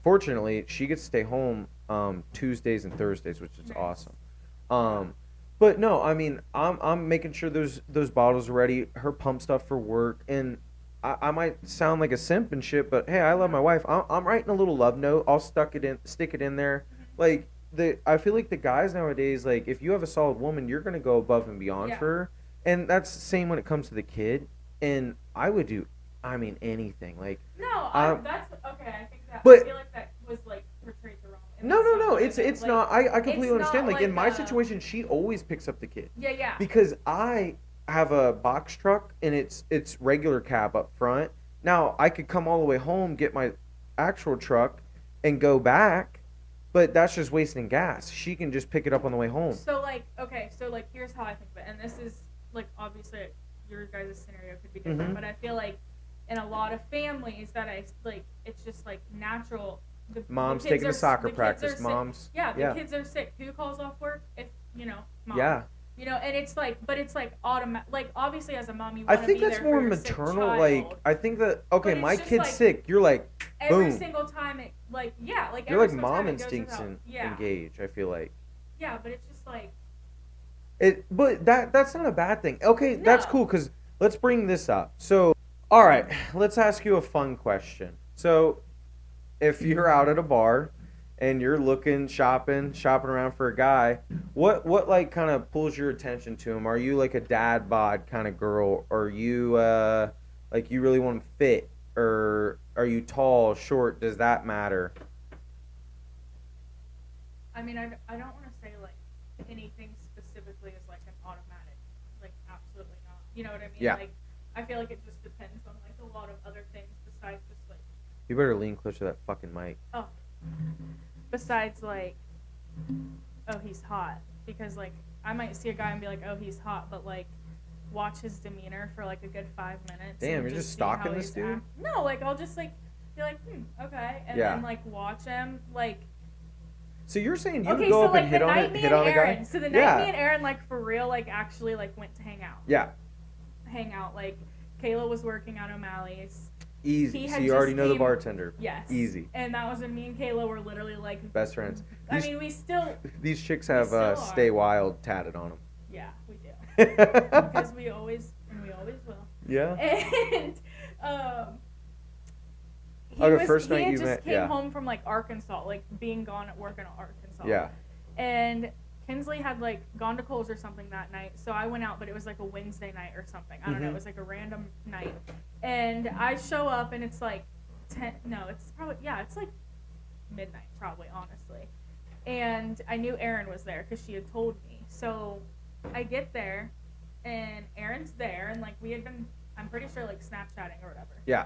Speaker 1: fortunately, she gets to stay home. Tuesdays and Thursdays, which is awesome. But no, I mean, I'm making sure those bottles are ready. Her pump stuff for work, and I might sound like a simp and shit, but hey, I love my wife. I'm writing a little love note. I'll stick it in there. Like I feel like the guys nowadays, like if you have a solid woman, you're gonna go above and beyond for her, and that's the same when it comes to the kid. And I would do, I mean, anything. Like
Speaker 2: that's okay. I think that.
Speaker 1: But,
Speaker 2: I feel like that was like portrayed the wrong.
Speaker 1: No. It's like, not. I completely understand. Like in my situation, she always picks up the kid.
Speaker 2: Yeah.
Speaker 1: Because I have a box truck and it's regular cab up front. Now I could come all the way home, get my actual truck, and go back, but that's just wasting gas. She can just pick it up on the way home.
Speaker 2: So like, okay, so like here's how I think of it, and this is like obviously your guys' scenario could be different, but I feel like in a lot of families that it's just like natural.
Speaker 1: Mom's taking a soccer practice. Mom's
Speaker 2: the kids are sick. Who calls off work? If mom.
Speaker 1: Yeah.
Speaker 2: And it's like, but it's like automatic. Like obviously, as a mom, you want to be there for your sick child.
Speaker 1: I think that's more maternal. Like I think that my kid's
Speaker 2: like,
Speaker 1: sick. You're like
Speaker 2: every
Speaker 1: boom.
Speaker 2: single time it
Speaker 1: You're like mom instincts engage. I feel like.
Speaker 2: Yeah, but it's just like.
Speaker 1: But that's not a bad thing. Okay, that's cool because let's bring this up. So, all right, let's ask you a fun question. So, if you're out at a bar and you're shopping around for a guy, what like kind of pulls your attention to him? Are you like a dad bod kind of girl? Or are you like you really want him fit? Or are you tall, short? Does that matter?
Speaker 2: I mean, I don't want to say like anything specifically is like an automatic, like absolutely not. You know what I mean?
Speaker 1: Yeah.
Speaker 2: Like I feel like it just depends on like a lot of other things besides just like.
Speaker 1: You better lean closer to that fucking mic.
Speaker 2: Oh. Besides, like, oh, he's hot. Because, like, I might see a guy and be like, oh, he's hot. But, like, watch his demeanor for like a good 5 minutes.
Speaker 1: Damn, you're just stalking this dude?
Speaker 2: No, like I'll just like be like, okay, and then like watch him like.
Speaker 1: So you're saying you would go up and hit on a guy?
Speaker 2: So the night me and Aaron like for real like actually like went to hang out.
Speaker 1: Yeah.
Speaker 2: Hang out, like Kayla was working at O'Malley's.
Speaker 1: Easy. So you already know the bartender.
Speaker 2: Yes.
Speaker 1: Easy.
Speaker 2: And that was when me and Kayla were literally like
Speaker 1: best friends.
Speaker 2: We still.
Speaker 1: These chicks have "Stay Wild" tatted on them.
Speaker 2: Yeah, we do. Because we always will.
Speaker 1: Yeah.
Speaker 2: And
Speaker 1: first night
Speaker 2: you met. He just came home from like Arkansas, like being gone at work in Arkansas.
Speaker 1: Yeah.
Speaker 2: And Kinsley had like gone to Kohl's or something that night, so I went out, but it was like a Wednesday night or something. I don't know. It was like a random night, and I show up and it's like 10. No, it's probably it's like midnight probably, honestly. And I knew Erin was there because she had told me. So I get there, and Erin's there, and like we had been, I'm pretty sure like Snapchatting or whatever.
Speaker 1: Yeah.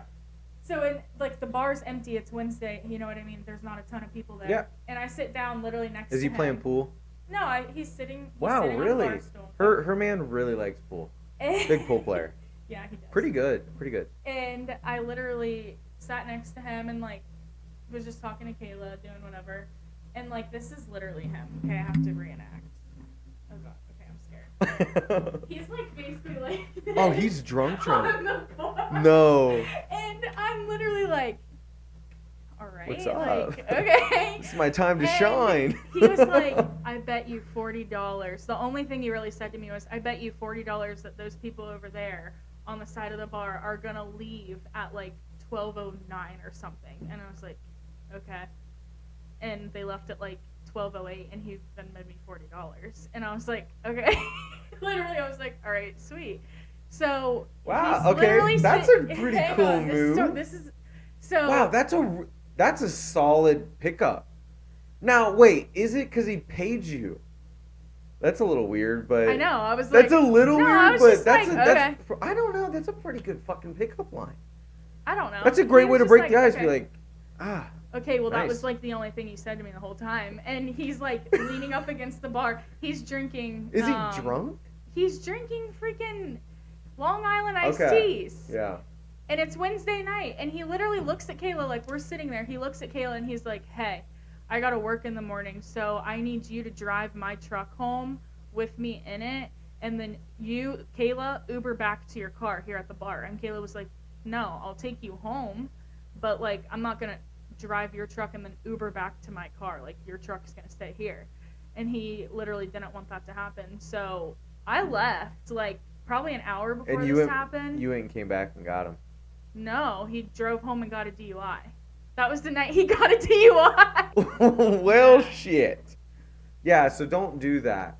Speaker 2: So like the bar's empty. It's Wednesday. You know what I mean? There's not a ton of people there.
Speaker 1: Yeah.
Speaker 2: And I sit down literally next to him.
Speaker 1: Is he playing pool?
Speaker 2: No, he's sitting.
Speaker 1: Wow,
Speaker 2: sitting
Speaker 1: really?
Speaker 2: on the bar stool.
Speaker 1: Her man really likes pool. Big pool player.
Speaker 2: Yeah, he does.
Speaker 1: Pretty good.
Speaker 2: And I literally sat next to him and like was just talking to Kayla, doing whatever. And like this is literally him. Okay, I have to reenact. Oh god. Okay, I'm scared. He's like basically like.
Speaker 1: Oh, he's drunk.
Speaker 2: On the bar.
Speaker 1: No.
Speaker 2: And I'm literally like. All right.
Speaker 1: What's up?
Speaker 2: Like, okay.
Speaker 1: It's my time to shine.
Speaker 2: He was like, I bet you $40. The only thing he really said to me was, I bet you $40 that those people over there on the side of the bar are going to leave at like 12:09 or something. And I was like, okay. And they left at like 12:08 and he then made me $40. And I was like, okay. Literally, I was like, all right, sweet. So,
Speaker 1: wow, okay. That's a pretty cool move.
Speaker 2: Wow,
Speaker 1: that's a solid pickup. Now, wait, is it because he paid you? That's a little weird, but
Speaker 2: I know. I was
Speaker 1: like, that's a little weird, but that's
Speaker 2: okay.
Speaker 1: I don't know. That's a pretty good fucking pickup line.
Speaker 2: I don't know.
Speaker 1: That's a great way to break the ice. Be like,
Speaker 2: okay, well,
Speaker 1: nice.
Speaker 2: That was like the only thing he said to me the whole time. And he's like leaning up against the bar. He's drinking.
Speaker 1: Is he drunk?
Speaker 2: He's drinking freaking Long Island iced teas.
Speaker 1: Yeah.
Speaker 2: And it's Wednesday night, and he literally looks at Kayla, like, we're sitting there. He looks at Kayla, and he's like, hey, I got to work in the morning, so I need you to drive my truck home with me in it, and then you, Kayla, Uber back to your car here at the bar. And Kayla was like, no, I'll take you home, but, like, I'm not going to drive your truck and then Uber back to my car. Like, your truck's going to stay here. And he literally didn't want that to happen, so I left, like, probably an hour before this happened.
Speaker 1: You went and came back and got him.
Speaker 2: No, he drove home and got a DUI. That was the night he got a DUI.
Speaker 1: Well, shit. Yeah, so don't do that.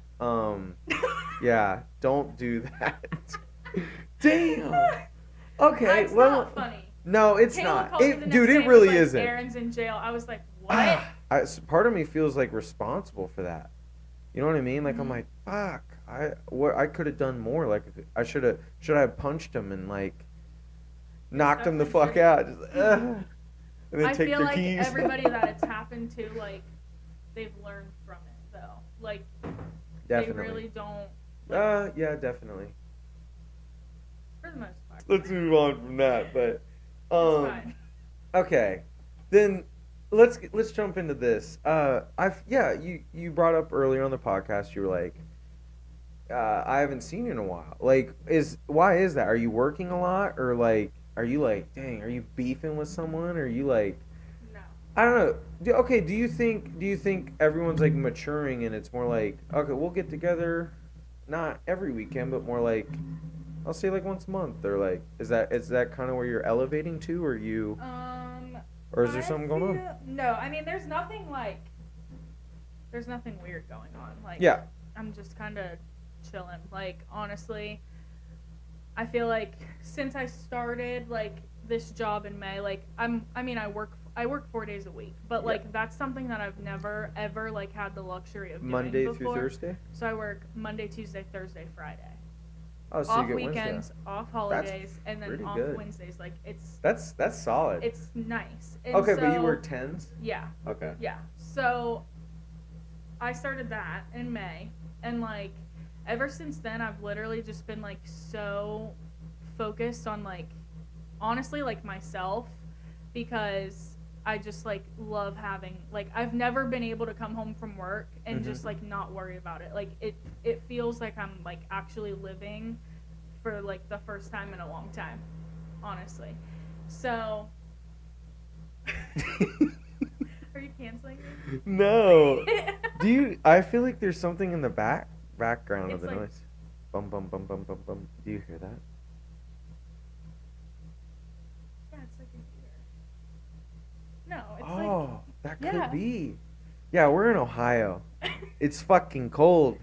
Speaker 1: Yeah, don't do that. Damn. Okay,
Speaker 2: That's not funny.
Speaker 1: No, it's
Speaker 2: Kayla
Speaker 1: not.
Speaker 2: called me the next
Speaker 1: Dude,
Speaker 2: day
Speaker 1: it
Speaker 2: and
Speaker 1: really
Speaker 2: was like,
Speaker 1: isn't.
Speaker 2: Aaron's in jail. I was like, what?
Speaker 1: Part of me feels like responsible for that. You know what I mean? Like, I'm like, fuck. I could have done more. Like, should I have punched him and like knocked him the fuck out? Just, and then
Speaker 2: I
Speaker 1: take
Speaker 2: feel
Speaker 1: their
Speaker 2: like
Speaker 1: keys.
Speaker 2: everybody that it's happened to, like, they've learned from it though. Like,
Speaker 1: definitely.
Speaker 2: they really don't.
Speaker 1: Yeah, definitely.
Speaker 2: For the most part.
Speaker 1: Let's move on from that, but
Speaker 2: It's fine.
Speaker 1: okay. Then let's jump into this. You brought up earlier on the podcast, you were like, I haven't seen you in a while. Like, why is that? Are you working a lot, or like, are you like, dang, are you beefing with someone, or are you like,
Speaker 2: No.
Speaker 1: I don't know. Do you think everyone's like maturing and it's more like, okay, we'll get together, not every weekend, but more like, I'll say like once a month, or like, is that kind of where you're elevating to, or you? Or is there something going on?
Speaker 2: No, I mean, there's nothing weird going on. Like,
Speaker 1: yeah.
Speaker 2: I'm just kind of chilling. Like, honestly, I feel like since I started like this job in May, like I work 4 days a week, but like that's something that I've never ever like had the luxury of doing
Speaker 1: Monday
Speaker 2: before.
Speaker 1: through Thursday?
Speaker 2: So I work Monday, Tuesday, Thursday, Friday.
Speaker 1: Oh, so
Speaker 2: off
Speaker 1: you get
Speaker 2: weekends,
Speaker 1: Wednesday.
Speaker 2: off holidays, and then off
Speaker 1: good.
Speaker 2: Wednesdays. Like, it's
Speaker 1: That's solid.
Speaker 2: it's nice. And
Speaker 1: okay,
Speaker 2: so,
Speaker 1: but you work 10s?
Speaker 2: Yeah.
Speaker 1: Okay.
Speaker 2: Yeah. So I started that in May, and like ever since then, I've literally just been like so focused on like honestly like myself, because I just like love having like I've never been able to come home from work and just like not worry about it. Like it feels like I'm like actually living for like the first time in a long time, honestly. So are you canceling me?
Speaker 1: No. I feel like there's something in the background of
Speaker 2: It's
Speaker 1: the
Speaker 2: like-
Speaker 1: noise. Bum bum bum bum bum bum. Do you hear that?
Speaker 2: Yeah, it's like a heater. No, it's
Speaker 1: Oh, that could
Speaker 2: yeah.
Speaker 1: be. Yeah, we're in Ohio. It's fucking cold.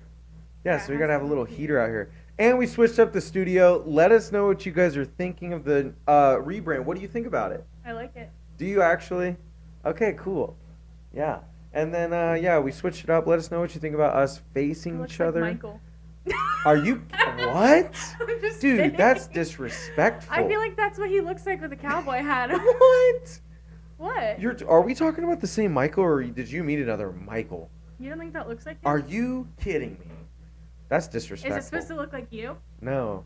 Speaker 1: Yeah,
Speaker 2: Yeah,
Speaker 1: so
Speaker 2: it
Speaker 1: we gotta
Speaker 2: has
Speaker 1: have a
Speaker 2: to be
Speaker 1: little
Speaker 2: a
Speaker 1: heater
Speaker 2: heater.
Speaker 1: out here. And we switched up the studio. Let us know what you guys are thinking of the rebrand. What do you think about it?
Speaker 2: I like it.
Speaker 1: Do you actually? Okay, cool. Yeah. And then, yeah, we switched it up. Let us know what you think about us
Speaker 2: It
Speaker 1: facing
Speaker 2: looks
Speaker 1: each
Speaker 2: like
Speaker 1: other.
Speaker 2: Michael.
Speaker 1: Are you. What?
Speaker 2: I'm just
Speaker 1: Dude,
Speaker 2: kidding.
Speaker 1: that's disrespectful.
Speaker 2: I feel like that's what he looks like with a cowboy hat.
Speaker 1: What?
Speaker 2: What?
Speaker 1: Are we talking about the same Michael, or did you meet another Michael?
Speaker 2: You don't think that looks like him?
Speaker 1: Are you kidding me? That's
Speaker 2: Is
Speaker 1: disrespectful.
Speaker 2: it supposed to look like you?
Speaker 1: No.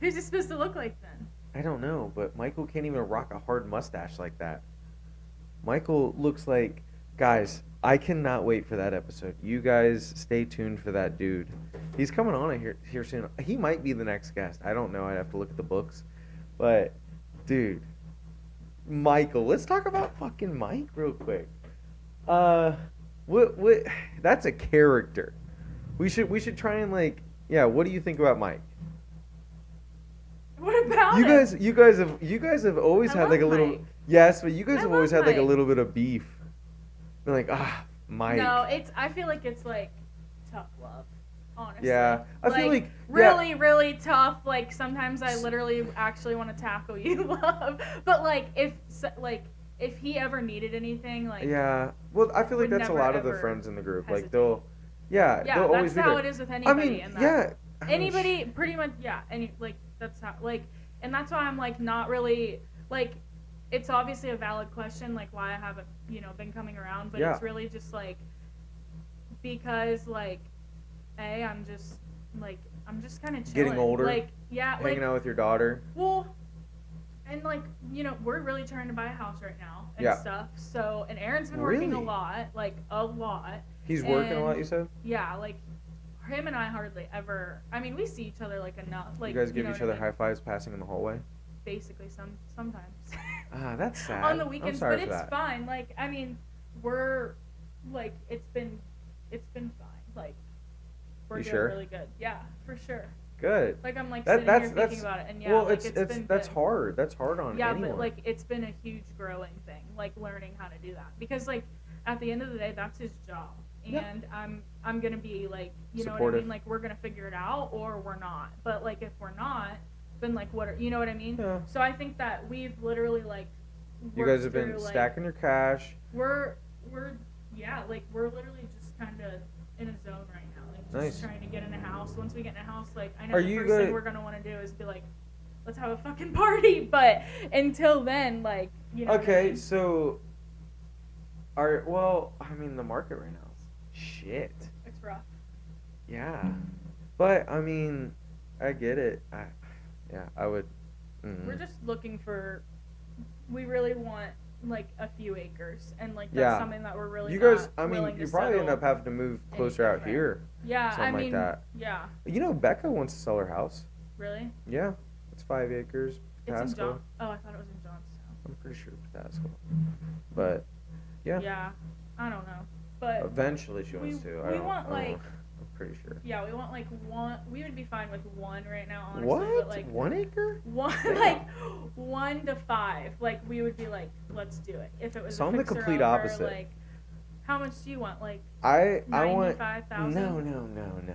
Speaker 2: Who's it supposed to look like then?
Speaker 1: I don't know, but Michael can't even rock a hard mustache like that. Michael looks like... Guys, I cannot wait for that episode. You guys stay tuned for that dude. He's coming on here soon. He might be the next guest. I don't know. I'd have to look at the books. But, dude, Michael. Let's talk about fucking Mike real quick. What? That's a character. We should try and like... Yeah, what do you think about Mike?
Speaker 2: What about
Speaker 1: You
Speaker 2: him?
Speaker 1: you guys have always
Speaker 2: I
Speaker 1: had like a
Speaker 2: love
Speaker 1: little...
Speaker 2: Mike.
Speaker 1: Yes, but you guys
Speaker 2: I
Speaker 1: have always
Speaker 2: love
Speaker 1: had like a
Speaker 2: Mike.
Speaker 1: little bit of beef. They're like, Mike.
Speaker 2: No, I feel like it's like tough love, honestly.
Speaker 1: Yeah, I feel like
Speaker 2: really, really tough. Like sometimes I literally actually want to tackle you, love. But like if he ever needed anything, like
Speaker 1: Yeah, well, I feel like
Speaker 2: would
Speaker 1: that's a
Speaker 2: never,
Speaker 1: lot of the
Speaker 2: ever
Speaker 1: friends in the group. Like
Speaker 2: hesitate.
Speaker 1: they'll
Speaker 2: yeah,
Speaker 1: always
Speaker 2: that's
Speaker 1: be
Speaker 2: how
Speaker 1: there.
Speaker 2: it is with
Speaker 1: I
Speaker 2: anybody.
Speaker 1: mean,
Speaker 2: in that.
Speaker 1: yeah. I mean,
Speaker 2: Anybody, pretty much, yeah. Like that's how and that's why I'm like not really like. It's obviously a valid question, like why I haven't, been coming around, but
Speaker 1: Yeah.
Speaker 2: it's really just like because like, I'm just kind of
Speaker 1: Getting older,
Speaker 2: like yeah,
Speaker 1: hanging
Speaker 2: like
Speaker 1: out with your daughter.
Speaker 2: well, and like we're really trying to buy a house right now and
Speaker 1: Yeah.
Speaker 2: stuff. So and Aaron's been working a
Speaker 1: Really?
Speaker 2: lot, like a lot.
Speaker 1: He's working a lot,
Speaker 2: And-
Speaker 1: you said?
Speaker 2: Yeah, like him and I hardly ever. I mean, we see each other like enough. Like
Speaker 1: You guys give
Speaker 2: know
Speaker 1: each
Speaker 2: what I
Speaker 1: other
Speaker 2: mean?
Speaker 1: high fives passing in the hallway?
Speaker 2: Basically, sometimes.
Speaker 1: That's sad.
Speaker 2: On the weekends,
Speaker 1: I'm sorry
Speaker 2: but
Speaker 1: for
Speaker 2: it's
Speaker 1: that.
Speaker 2: fine. Like I mean, we're like it's been fine. Like we're
Speaker 1: You
Speaker 2: doing
Speaker 1: sure?
Speaker 2: really good. Yeah, for sure.
Speaker 1: Good.
Speaker 2: Like I'm like
Speaker 1: That-
Speaker 2: sitting
Speaker 1: that's-
Speaker 2: here
Speaker 1: that's-
Speaker 2: thinking about it, and yeah,
Speaker 1: well,
Speaker 2: like
Speaker 1: it's
Speaker 2: been
Speaker 1: that's
Speaker 2: good.
Speaker 1: hard. That's hard on
Speaker 2: Yeah,
Speaker 1: anyone.
Speaker 2: but like it's been a huge growing thing, like learning how to do that, because like at the end of the day, that's his job,
Speaker 1: Yeah.
Speaker 2: and I'm gonna be like, you know what I
Speaker 1: Supportive.
Speaker 2: mean, like we're gonna figure it out or we're not. But like if we're not, then like what are you know what I mean?
Speaker 1: Yeah.
Speaker 2: So I think that we've literally like
Speaker 1: You
Speaker 2: worked
Speaker 1: guys have been
Speaker 2: through, like,
Speaker 1: stacking your cash.
Speaker 2: We're yeah, like we're literally just kind of in a zone right now, like just
Speaker 1: Nice.
Speaker 2: trying to get in a house. Once we get in a house, like I know
Speaker 1: Are
Speaker 2: the
Speaker 1: you
Speaker 2: first thing
Speaker 1: good-
Speaker 2: we're gonna want to do is be like, let's have a fucking party. But until then, like you know. what I
Speaker 1: Okay,
Speaker 2: mean?
Speaker 1: so I mean the market right now is shit.
Speaker 2: It's rough.
Speaker 1: Yeah. But I mean, I get it. I would
Speaker 2: We're just looking for. We really want like a few acres, and like that's
Speaker 1: Yeah.
Speaker 2: something that we're really.
Speaker 1: You guys,
Speaker 2: not
Speaker 1: I mean,
Speaker 2: willing
Speaker 1: you
Speaker 2: to
Speaker 1: probably end
Speaker 2: settle
Speaker 1: up having to move
Speaker 2: any
Speaker 1: closer out
Speaker 2: different.
Speaker 1: here.
Speaker 2: Yeah,
Speaker 1: something
Speaker 2: I
Speaker 1: like
Speaker 2: mean,
Speaker 1: that.
Speaker 2: yeah,
Speaker 1: You know, Becca wants to sell her house.
Speaker 2: really.
Speaker 1: Yeah, it's 5 acres.
Speaker 2: It's in
Speaker 1: Pasco.
Speaker 2: John. Oh, I thought it was in Johnstown.
Speaker 1: I'm pretty sure Pasco. But yeah,
Speaker 2: Yeah, I don't know, but
Speaker 1: eventually she wants to. I
Speaker 2: we
Speaker 1: don't,
Speaker 2: want,
Speaker 1: I don't know.
Speaker 2: like-
Speaker 1: I'm pretty sure.
Speaker 2: yeah, we want like one. We would be fine with one right now, honestly.
Speaker 1: What?
Speaker 2: But like
Speaker 1: 1 acre?
Speaker 2: one,
Speaker 1: Damn.
Speaker 2: like 1 to 5. Like we would be like, let's do it. If it was
Speaker 1: So
Speaker 2: a
Speaker 1: I'm the
Speaker 2: fixer
Speaker 1: complete
Speaker 2: upper,
Speaker 1: opposite.
Speaker 2: Like, how much do you want? Like
Speaker 1: I want
Speaker 2: 95,000.
Speaker 1: no.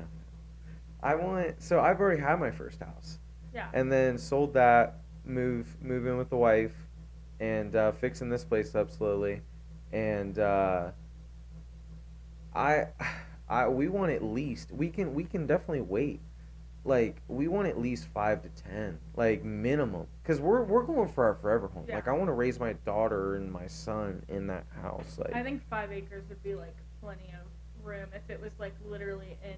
Speaker 1: I want so I've already had my first house.
Speaker 2: Yeah.
Speaker 1: And then sold that, move in with the wife, and fixing this place up slowly, and we want at least we can definitely wait, like we want at least 5 to 10, like minimum, because we're going for our forever home.
Speaker 2: Yeah.
Speaker 1: Like I want to raise my daughter and my son in that house. Like
Speaker 2: I think 5 acres would be like plenty of room if it was like literally in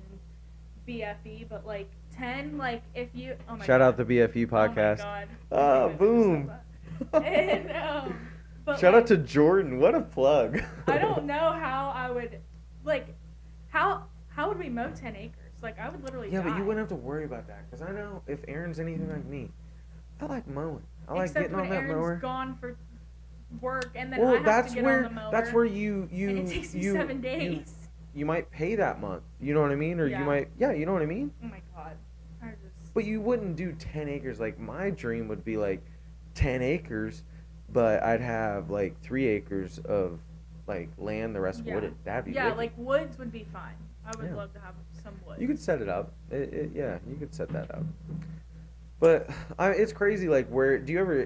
Speaker 2: BFE, but like 10, like if you, oh my
Speaker 1: Shout
Speaker 2: god.
Speaker 1: out the BFE Podcast.
Speaker 2: Oh my god.
Speaker 1: Ah, boom.
Speaker 2: And but
Speaker 1: Shout
Speaker 2: like,
Speaker 1: out to Jordan. What a plug.
Speaker 2: I don't know how I would, like, how would we mow 10 acres? Like, I would literally
Speaker 1: Yeah,
Speaker 2: die.
Speaker 1: but you wouldn't have to worry about that, because I know if Aaron's anything like me, I like mowing. I like
Speaker 2: Except
Speaker 1: getting
Speaker 2: when
Speaker 1: on that
Speaker 2: Aaron's
Speaker 1: mower.
Speaker 2: gone for work, and then
Speaker 1: Well,
Speaker 2: I have
Speaker 1: that's
Speaker 2: to get
Speaker 1: where
Speaker 2: on the mower.
Speaker 1: that's where you
Speaker 2: and it takes me 7 days.
Speaker 1: You might pay that month. You know what I mean? Or
Speaker 2: Yeah.
Speaker 1: you might, you know what I mean?
Speaker 2: Oh my god. I just.
Speaker 1: But you wouldn't do 10 acres. Like, my dream would be like 10 acres, but I'd have like 3 acres of like land, the rest wooded. That'd be wicked.
Speaker 2: Like woods would be fine. I would
Speaker 1: Yeah.
Speaker 2: love to have some woods.
Speaker 1: You could set it up. Yeah, you could set that up. But it's crazy. Like, where do you ever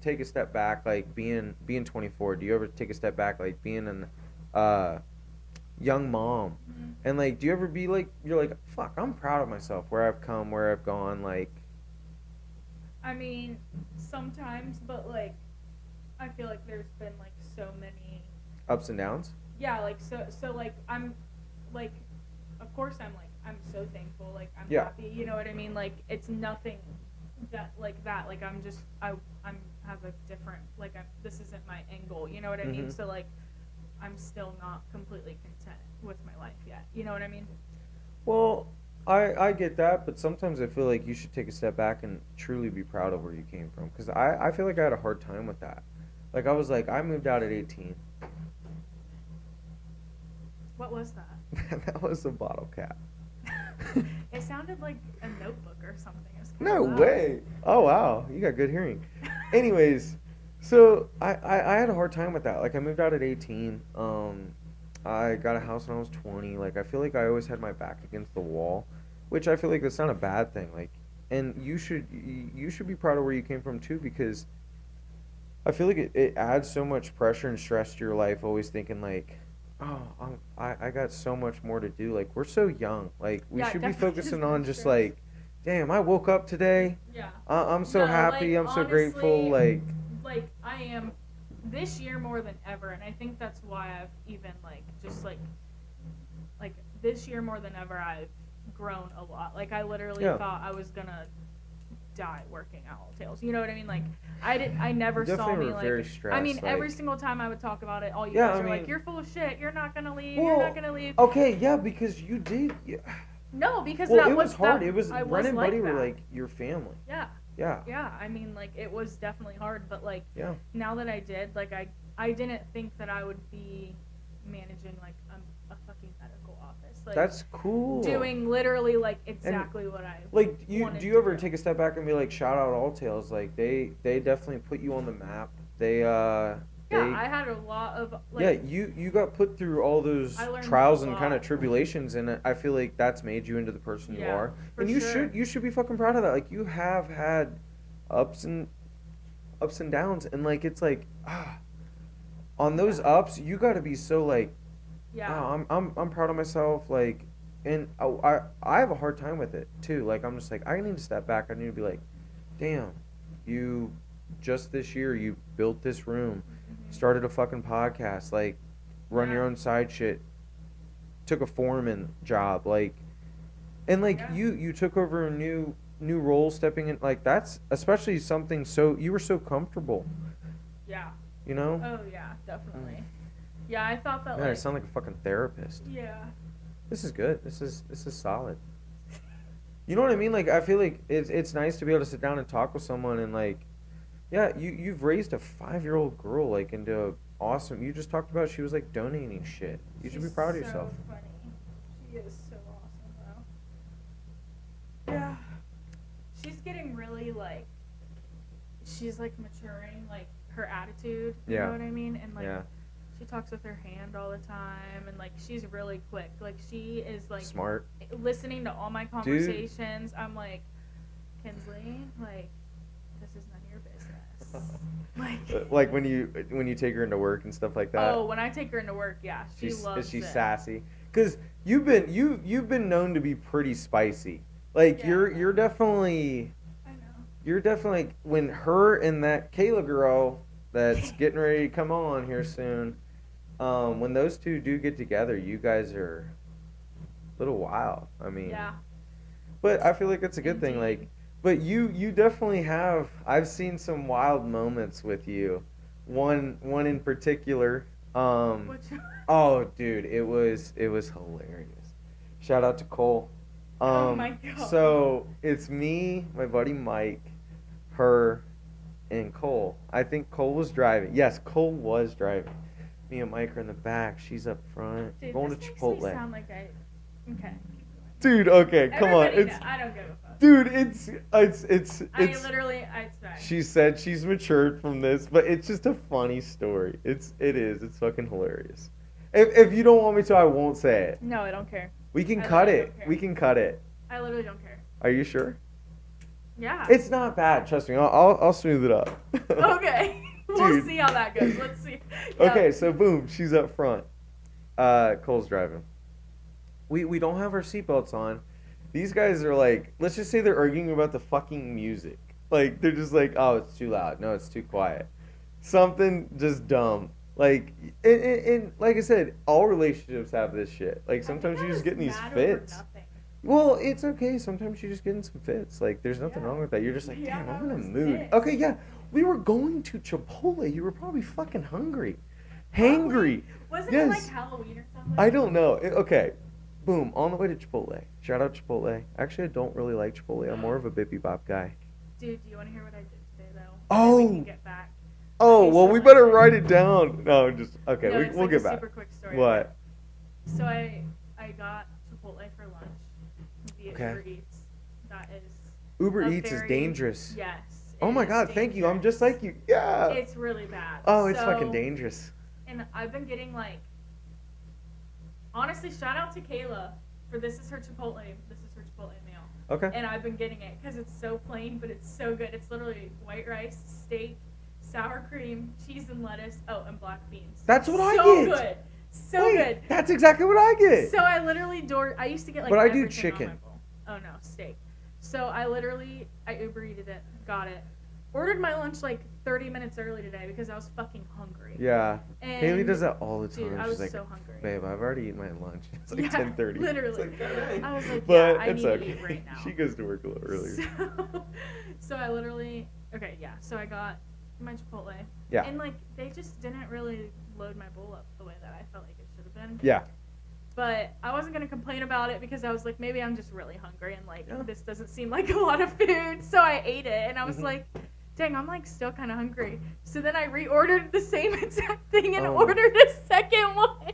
Speaker 1: take a step back? Like being 24. Do you ever take a step back? Like being an young mom, and like, do you ever be like, you're like, fuck, I'm proud of myself, where I've come, where I've gone. Like,
Speaker 2: I mean, sometimes, but like, I feel like there's been like so many
Speaker 1: ups and downs.
Speaker 2: Yeah, like so like I'm like, of course I'm so thankful, like I'm
Speaker 1: Yeah.
Speaker 2: happy, you know what I mean? Like it's nothing that like I'm just I'm have a different, like this isn't my end goal, you know what I mean?
Speaker 1: Mhm.
Speaker 2: So like I'm still not completely content with my life yet, you know what I mean?
Speaker 1: Well, I get that, but sometimes I feel like you should take a step back and truly be proud of where you came from, because I feel like I had a hard time with that. Like, I was like, I moved out at 18.
Speaker 2: What was that?
Speaker 1: That was a bottle cap.
Speaker 2: It sounded like a notebook or something. It was
Speaker 1: No
Speaker 2: loud.
Speaker 1: way. Oh, wow. You got good hearing. Anyways, so I had a hard time with that. Like, I moved out at 18. I got a house when I was 20. Like, I feel like I always had my back against the wall, which I feel like that's not a bad thing. Like, and you should be proud of where you came from too, because I feel like it adds so much pressure and stress to your life, always thinking like, oh, I got so much more to do. Like, we're so young. Like, we should be
Speaker 2: definitely
Speaker 1: focusing
Speaker 2: is
Speaker 1: on
Speaker 2: more
Speaker 1: just
Speaker 2: stress.
Speaker 1: like, damn, I woke up today.
Speaker 2: Yeah.
Speaker 1: I'm so
Speaker 2: No,
Speaker 1: happy.
Speaker 2: like,
Speaker 1: I'm so grateful.
Speaker 2: honestly,
Speaker 1: Like,
Speaker 2: I am this year more than ever, and I think that's why I've even like just like this year more than ever I've grown a lot. Like I literally
Speaker 1: Yeah.
Speaker 2: thought I was gonna die working at All Tales. You know what I mean? Like I never saw
Speaker 1: definitely
Speaker 2: me
Speaker 1: were
Speaker 2: like.
Speaker 1: very stressed.
Speaker 2: I mean, every
Speaker 1: like,
Speaker 2: single time I would talk about it, all you
Speaker 1: Yeah,
Speaker 2: guys
Speaker 1: I
Speaker 2: are like,
Speaker 1: mean-
Speaker 2: "You're full of shit. You're not gonna leave.
Speaker 1: Well,
Speaker 2: You're not gonna leave."
Speaker 1: okay, yeah, because you did. Yeah.
Speaker 2: No, because
Speaker 1: Well,
Speaker 2: that
Speaker 1: it was hard.
Speaker 2: That,
Speaker 1: It was
Speaker 2: I
Speaker 1: Ren and
Speaker 2: like
Speaker 1: Buddy were
Speaker 2: that.
Speaker 1: like your family.
Speaker 2: Yeah.
Speaker 1: Yeah.
Speaker 2: Yeah, I mean, like, it was definitely hard, but, like,
Speaker 1: Yeah.
Speaker 2: now that I did, like, I didn't think that I would be managing, like, a fucking medical office. Like,
Speaker 1: That's cool.
Speaker 2: doing literally, like, exactly what I
Speaker 1: Like,
Speaker 2: wanted
Speaker 1: do you
Speaker 2: to
Speaker 1: ever
Speaker 2: do.
Speaker 1: take a step back and be like, shout out All Tales? Like, they definitely put you on the map. They
Speaker 2: I had a lot of, like,
Speaker 1: yeah, you got put through all those
Speaker 2: I learned
Speaker 1: trials
Speaker 2: a
Speaker 1: and kind of
Speaker 2: lot.
Speaker 1: tribulations, and I feel like that's made you into the person you
Speaker 2: Yeah,
Speaker 1: are.
Speaker 2: for
Speaker 1: And you
Speaker 2: sure.
Speaker 1: should be fucking proud of that. Like, you have had ups and downs, and like, it's like, on those ups, you got to be so like,
Speaker 2: yeah.
Speaker 1: I'm proud of myself. Like, and I have a hard time with it too. Like, I'm just like, I need to step back. I need to be like, damn, you just this year you built this room, started a fucking podcast, like, run your
Speaker 2: Yeah.
Speaker 1: own side shit, took a foreman job, like, and like,
Speaker 2: Yeah.
Speaker 1: you took over a new role, stepping in, like, that's especially something, so you were so comfortable,
Speaker 2: Yeah.
Speaker 1: you know.
Speaker 2: Oh, yeah, definitely. Yeah, I thought that,
Speaker 1: Man, I
Speaker 2: like,
Speaker 1: sound like a fucking therapist.
Speaker 2: yeah.
Speaker 1: This is good. This is solid. You know what I mean? Like, I feel like it's nice to be able to sit down and talk with someone, and like, yeah, you've raised a 5-year-old girl like into awesome. You just talked about she was like donating shit. You should be
Speaker 2: She's
Speaker 1: proud of
Speaker 2: so
Speaker 1: yourself.
Speaker 2: Funny. She is so awesome, though. Yeah. She's getting really, like, she's, like, maturing, like, her attitude, you
Speaker 1: Yeah.
Speaker 2: know what I mean? And, like,
Speaker 1: Yeah,
Speaker 2: she talks with her hand all the time, and, like, she's really quick. Like, she is, like,
Speaker 1: smart.
Speaker 2: listening to all my conversations. I'm like, Kinsley, like, this is none of your business.
Speaker 1: Like when you take her into work and stuff like that.
Speaker 2: Oh, when I take her into work, yeah, she loves
Speaker 1: Is she
Speaker 2: it.
Speaker 1: sassy? Because you've been known to be pretty spicy. Like,
Speaker 2: Yeah.
Speaker 1: you're definitely.
Speaker 2: I know.
Speaker 1: You're definitely, when her and that Kayla girl that's getting ready to come on here soon, when those two do get together, you guys are a little wild. I mean,
Speaker 2: Yeah.
Speaker 1: But I feel like it's a good thing. Like, but you definitely have. I've seen some wild moments with you. One in particular. Oh, dude, it was hilarious. Shout out to Cole.
Speaker 2: Oh my god.
Speaker 1: So it's me, my buddy Mike, her, and Cole. I think Cole was driving. Yes, Cole was driving. Me and Mike are in the back. She's up front.
Speaker 2: Dude,
Speaker 1: going
Speaker 2: this
Speaker 1: to
Speaker 2: makes
Speaker 1: Chipotle.
Speaker 2: Me sound like okay.
Speaker 1: Dude, okay, come on.
Speaker 2: I don't give a fuck.
Speaker 1: Dude, it's. She said she's matured from this, but it's just a funny story. It's fucking hilarious. If you don't want me to, I won't say it.
Speaker 2: No, I don't care.
Speaker 1: We can cut it. We can cut it.
Speaker 2: I literally don't care.
Speaker 1: Are you sure?
Speaker 2: Yeah.
Speaker 1: It's not bad. Trust me. I'll smooth it up.
Speaker 2: Okay. We'll see how that goes. Let's see. Yeah.
Speaker 1: Okay, so boom, she's up front. Cole's driving. We don't have our seatbelts on. These guys are like, let's just say they're arguing about the fucking music. Like, they're just like, oh, it's too loud. No, it's too quiet. Something just dumb. Like, and like I said, all relationships have this shit. Like, sometimes you just get in these fits. Well, it's okay. Sometimes you just get in some fits. Like, there's nothing wrong with that. You're just like, damn, I'm in a mood. Fits. Okay, yeah. We were going to Chipotle. You were probably fucking hungry. Hangry.
Speaker 2: Wasn't it like Halloween or something?
Speaker 1: I don't know. Okay. Boom. On the way to Chipotle. Shout out Chipotle. Actually, I don't really like Chipotle. I'm more of a Bippy Bop guy.
Speaker 2: Dude, do you want to hear what I did today, though?
Speaker 1: Oh.
Speaker 2: We can get back.
Speaker 1: Oh, well, we better write it down. No, just, okay,
Speaker 2: no,
Speaker 1: we'll get back.
Speaker 2: Super quick story.
Speaker 1: What?
Speaker 2: So I got Chipotle for lunch via Uber Eats. That is
Speaker 1: Uber Eats is dangerous.
Speaker 2: Yes.
Speaker 1: Oh my god, thank you. I'm just like you. Yeah.
Speaker 2: It's really bad.
Speaker 1: Oh, it's fucking dangerous.
Speaker 2: And I've been getting like, honestly, shout out to Kayla for this is her Chipotle meal.
Speaker 1: Okay.
Speaker 2: And I've been getting it because it's so plain, but it's so good. It's literally white rice, steak, sour cream, cheese and lettuce, and black beans.
Speaker 1: That's what I get.
Speaker 2: So good. So good.
Speaker 1: That's exactly what I get.
Speaker 2: So I literally I used to get like.
Speaker 1: But I do chicken.
Speaker 2: Oh no, steak. So I Uber Eated it, got it. Ordered my lunch like 30 minutes early today because I was fucking hungry.
Speaker 1: Yeah.
Speaker 2: And
Speaker 1: Haley does that all the time.
Speaker 2: Dude, I was so hungry.
Speaker 1: Babe, I've already eaten my lunch. It's like 10:30.
Speaker 2: Literally.
Speaker 1: Like,
Speaker 2: I was like,
Speaker 1: but
Speaker 2: I need to eat right now.
Speaker 1: She goes to work a little earlier.
Speaker 2: So I literally, so I got my Chipotle.
Speaker 1: Yeah.
Speaker 2: And like, they just didn't really load my bowl up the way that I felt like it should have been.
Speaker 1: Yeah.
Speaker 2: But I wasn't going to complain about it because I was like, maybe I'm just really hungry and like, this doesn't seem like a lot of food. So I ate it and I was like, dang, I'm like still kind of hungry. So then I reordered the same exact thing and ordered a second one.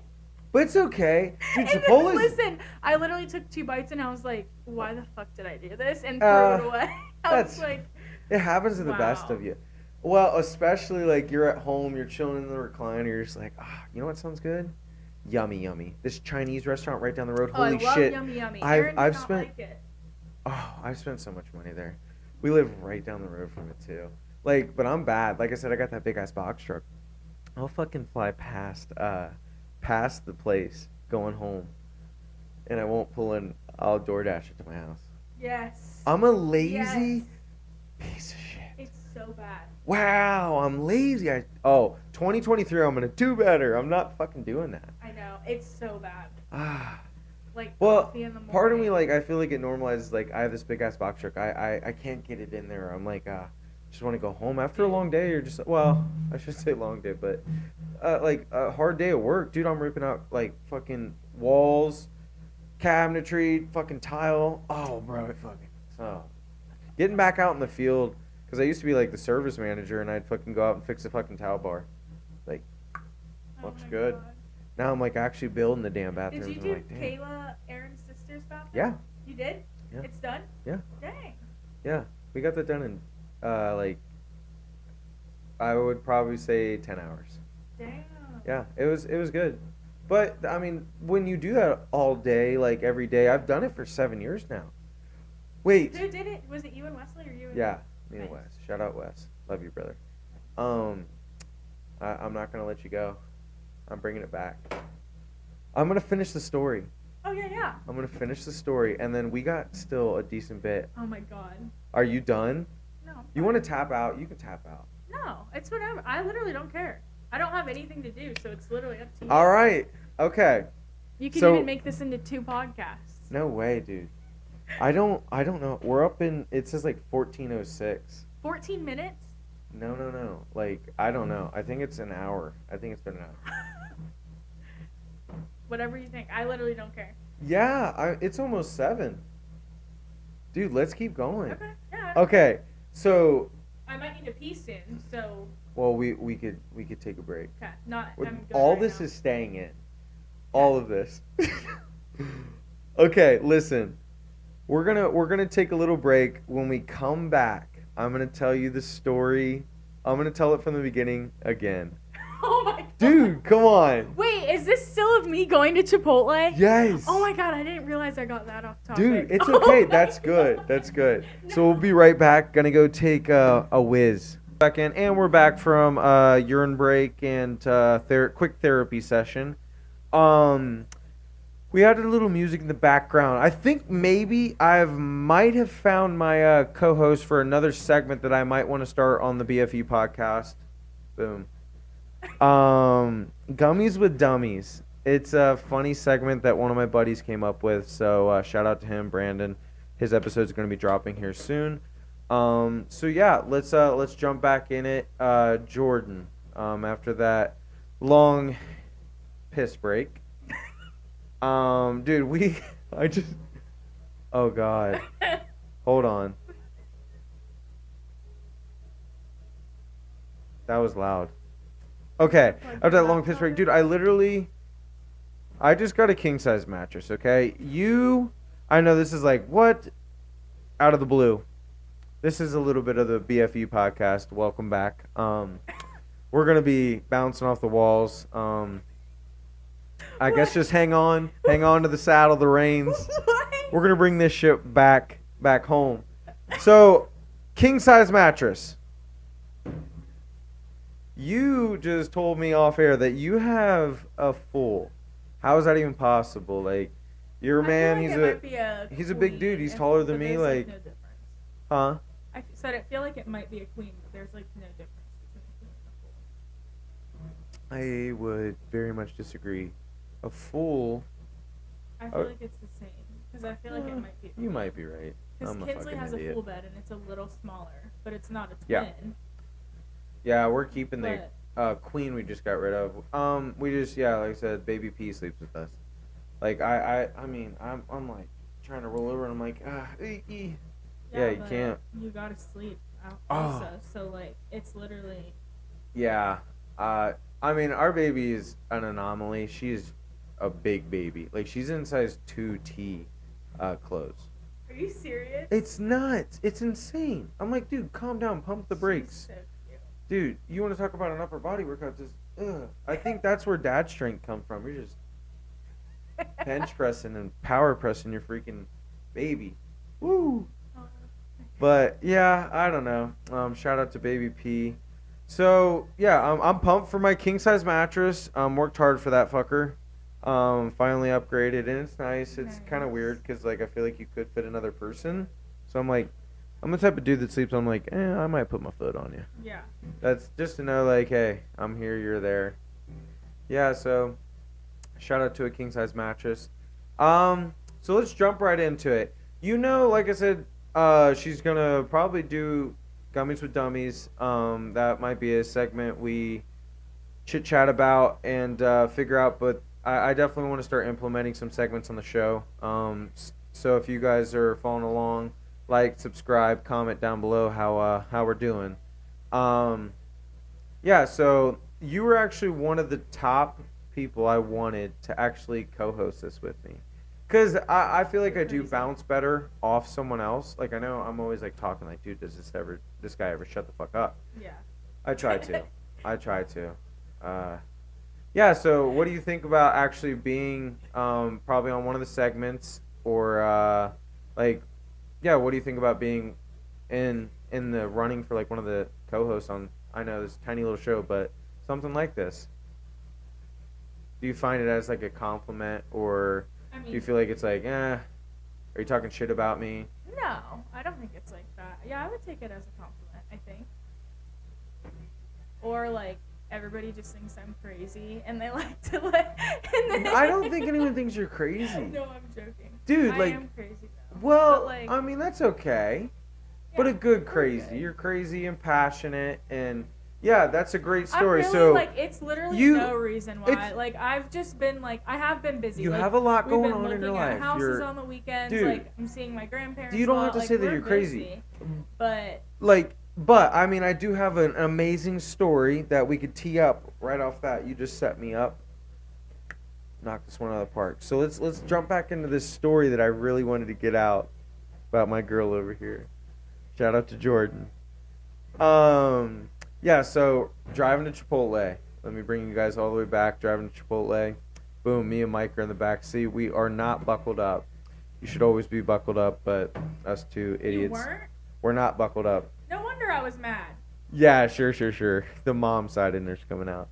Speaker 1: But it's okay. Dude,
Speaker 2: Chipotle's... Listen, I literally took 2 bites and I was like, why the fuck did I do this? And threw it away. I was like...
Speaker 1: It happens to the best of you. Well, especially like you're at home, you're chilling in the recliner, you're just like, you know what sounds good? Yummy, yummy. This Chinese restaurant right down the road. Holy shit.
Speaker 2: Yummy, yummy.
Speaker 1: I've spent I've spent so much money there. We live right down the road from it too. Like, but I'm bad. Like I said, I got that big ass box truck. I'll fucking fly past the place going home, and I won't pull in. I'll DoorDash it to my house.
Speaker 2: Yes.
Speaker 1: I'm a lazy piece of shit.
Speaker 2: It's so bad.
Speaker 1: Wow, I'm lazy. 2023, I'm gonna do better. I'm not fucking doing that.
Speaker 2: I know. It's so bad. Like,
Speaker 1: well,
Speaker 2: in the morning.
Speaker 1: part of me, like, I feel like it normalizes, like, I have this big ass box truck. I can't get it in there. I'm like, just want to go home after a long day, or just, well, I should say long day, but like a hard day at work, dude. I'm ripping out like fucking walls, cabinetry, fucking tile. Oh, bro, it fucking getting back out in the field, because I used to be like the service manager, and I'd fucking go out and fix a fucking tile bar. Like, looks good. God. Now I'm like actually building the damn bathrooms.
Speaker 2: Did you do Kayla, Aaron's sister's bathroom?
Speaker 1: Yeah.
Speaker 2: You did?
Speaker 1: Yeah.
Speaker 2: It's done?
Speaker 1: Yeah.
Speaker 2: Dang.
Speaker 1: Yeah, we got that done in like, I would probably say 10 hours.
Speaker 2: Damn.
Speaker 1: Yeah, it was good. But I mean, when you do that all day, like every day, I've done it for 7 years now. Wait.
Speaker 2: Who did it? Was it you and Wesley or you and
Speaker 1: me and Wes. Shout out Wes. Love you, brother. I'm not gonna let you go. I'm bringing it back. I'm gonna finish the story.
Speaker 2: Oh yeah.
Speaker 1: I'm gonna finish the story, and then we got still a decent bit.
Speaker 2: Oh my god.
Speaker 1: Are you done?
Speaker 2: No.
Speaker 1: You want to tap out? You can tap out.
Speaker 2: No, it's whatever. I literally don't care. I don't have anything to do, so it's literally up to you.
Speaker 1: All right. Okay.
Speaker 2: You can even make this into 2 podcasts.
Speaker 1: No way, dude. I don't know. We're up in, it says like 14:06.
Speaker 2: 14 minutes?
Speaker 1: No. Like, I don't know. I think it's an hour. I think it's been an hour.
Speaker 2: Whatever you think. I literally don't care.
Speaker 1: Yeah, it's almost 7. Dude, let's keep going.
Speaker 2: Okay, yeah.
Speaker 1: Okay, so...
Speaker 2: I might need to pee soon, so...
Speaker 1: Well, we could take a break.
Speaker 2: Okay, I'm good
Speaker 1: all
Speaker 2: right
Speaker 1: this
Speaker 2: now.
Speaker 1: is staying in. All of this. Okay, listen. We're gonna take a little break. When we come back, I'm gonna tell you the story. I'm gonna tell it from the beginning again.
Speaker 2: Oh my god.
Speaker 1: Dude, come on.
Speaker 2: Wait, is this still of me going to Chipotle?
Speaker 1: Yes.
Speaker 2: Oh my god, I didn't realize I got that off topic.
Speaker 1: Dude, it's okay. That's good. That's good.
Speaker 2: No.
Speaker 1: So we'll be right back. Gonna go take a whiz. Back in, and we're back from urine break and quick therapy session. We had a little music in the background. I think maybe might have found my co-host for another segment that I might want to start on the BFE podcast. Boom. Gummies with Dummies. It's a funny segment that one of my buddies came up with. So shout out to him, Brandon. His episode is going to be dropping here soon. So yeah, let's jump back in it. Jordan. After that long piss break. Dude, oh god. Hold on. That was loud. Okay, after that long piss break, dude, I just got a king size mattress, okay? I know this is like, what? Out of the blue. This is a little bit of the BFE podcast. Welcome back. We're going to be bouncing off the walls. I guess just hang on to the saddle, the reins. We're going to bring this shit back home. So, king size mattress. You just told me off air that you have a full. How is that even possible? Like, your man, he's a big dude. He's taller than me. Like,
Speaker 2: no difference.
Speaker 1: Huh?
Speaker 2: I said I feel like it might be a queen, but there's like no difference between a queen and a full.
Speaker 1: I would very much disagree. A full.
Speaker 2: I feel like it's the same because I feel like it might be.
Speaker 1: You might be right.
Speaker 2: Because
Speaker 1: I'm a
Speaker 2: Kinsley
Speaker 1: fucking
Speaker 2: has
Speaker 1: idiot.
Speaker 2: a full bed and it's a little smaller, but it's not a
Speaker 1: Yeah.
Speaker 2: twin.
Speaker 1: Yeah, we're keeping the queen we just got rid of. We just like I said, baby P sleeps with us. Like I mean I'm like trying to roll over and I'm like Yeah, you can't.
Speaker 2: You gotta sleep also, so like it's literally.
Speaker 1: Yeah, I mean our baby is an anomaly. She's a big baby. Like she's in size 2T clothes.
Speaker 2: Are you serious?
Speaker 1: It's nuts. It's insane. I'm like, dude, calm down, pump the brakes.
Speaker 2: So cute.
Speaker 1: Dude, you want to talk about an upper body workout? Just, I think that's where dad strength come from. You're just bench pressing and power pressing your freaking baby. Woo! But yeah, I don't know. Shout out to Baby P. So yeah, I'm pumped for my king size mattress. Worked hard for that fucker. Finally upgraded and it's nice. It's kind of weird because like I feel like you could fit another person. So I'm like, I'm the type of dude that sleeps. I'm like, I might put my foot on you.
Speaker 2: Yeah.
Speaker 1: That's just to know like, hey, I'm here, you're there. Yeah. So shout out to a king size mattress. So let's jump right into it. You know, like I said. She's gonna probably do Gummies with Dummies. That might be a segment we chit chat about and figure out. But I definitely want to start implementing some segments on the show. So if you guys are following along, like, subscribe, comment down below how we're doing. Yeah. So you were actually one of the top people I wanted to actually co-host this with me. Because I feel like I do bounce better off someone else. Like, I know I'm always, like, talking like, dude, does this guy ever shut the fuck up?
Speaker 2: Yeah.
Speaker 1: I try to. Yeah, so what do you think about actually being probably on one of the segments? Or, what do you think about being in the running for, like, one of the co-hosts on, I know, this tiny little show, but something like this? Do you find it as, like, a compliment, or... Do you feel like it's like, are you talking shit about me?
Speaker 2: No, I don't think it's like that. Yeah, I would take it as a compliment, I think. Or, like, everybody just thinks I'm crazy, and they like to, like...
Speaker 1: I don't think anyone thinks you're crazy.
Speaker 2: No, I'm joking.
Speaker 1: Dude,
Speaker 2: I
Speaker 1: like...
Speaker 2: am crazy, though.
Speaker 1: Well,
Speaker 2: like,
Speaker 1: I mean, that's okay. But a good crazy. You're crazy and passionate, and yeah, that's a great story.
Speaker 2: I'm really,
Speaker 1: so
Speaker 2: like, it's literally no reason why. Like, I've just been like, I have been busy.
Speaker 1: You
Speaker 2: like,
Speaker 1: have a lot going on in your
Speaker 2: We've been looking
Speaker 1: life.
Speaker 2: at houses on the weekends.
Speaker 1: Dude,
Speaker 2: like, I'm seeing my grandparents.
Speaker 1: You don't have to
Speaker 2: like,
Speaker 1: say that you're
Speaker 2: busy,
Speaker 1: crazy.
Speaker 2: But
Speaker 1: I mean, I do have an amazing story that we could tee up right off that. You just set me up. Knock this one out of the park. So let's jump back into this story that I really wanted to get out about my girl over here. Shout out to Jordan. Yeah, so driving to Chipotle. Let me bring you guys all the way back. Driving to Chipotle. Boom, me and Mike are in the back seat. We are not buckled up. You should always be buckled up, but us two idiots.
Speaker 2: You weren't?
Speaker 1: We're not buckled up.
Speaker 2: No wonder I was mad.
Speaker 1: Yeah, sure. The mom side in there's coming out.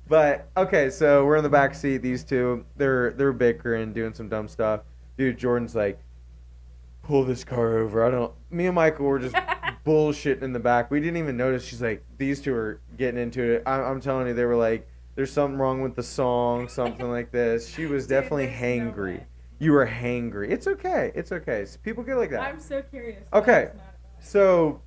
Speaker 1: But okay, so we're in the back seat. These two, they're bickering, doing some dumb stuff. Dude, Jordan's like, pull this car over. Me and Michael were just bullshitting in the back. We didn't even notice. She's like, these two are getting into it. I'm telling you, they were like, there's something wrong with the song, something like this. She was definitely hangry. You were hangry. It's okay. So people get like that.
Speaker 2: I'm so curious.
Speaker 1: Okay, so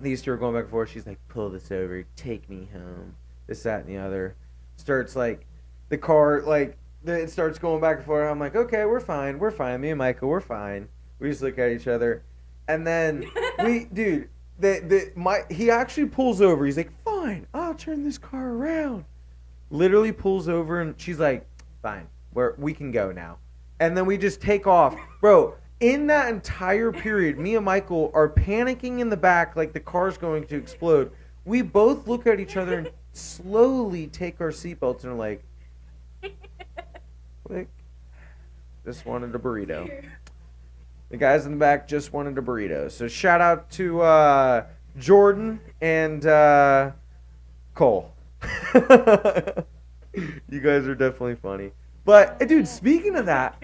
Speaker 1: these two are going back and forth. She's like, pull this over. Take me home. This, that, and the other. Starts like, the car, like, it starts going back and forth. I'm like, okay, we're fine. Me and Michael, we're fine. We just look at each other. And then, he actually pulls over. He's like, fine, I'll turn this car around. Literally pulls over, and she's like, fine, we can go now. And then we just take off. Bro, in that entire period, me and Michael are panicking in the back like the car's going to explode. We both look at each other and slowly take our seatbelts and are like, click. Just wanted a burrito. The guys in the back just wanted a burrito. So shout out to Jordan and Cole. You guys are definitely funny. But dude, speaking of that,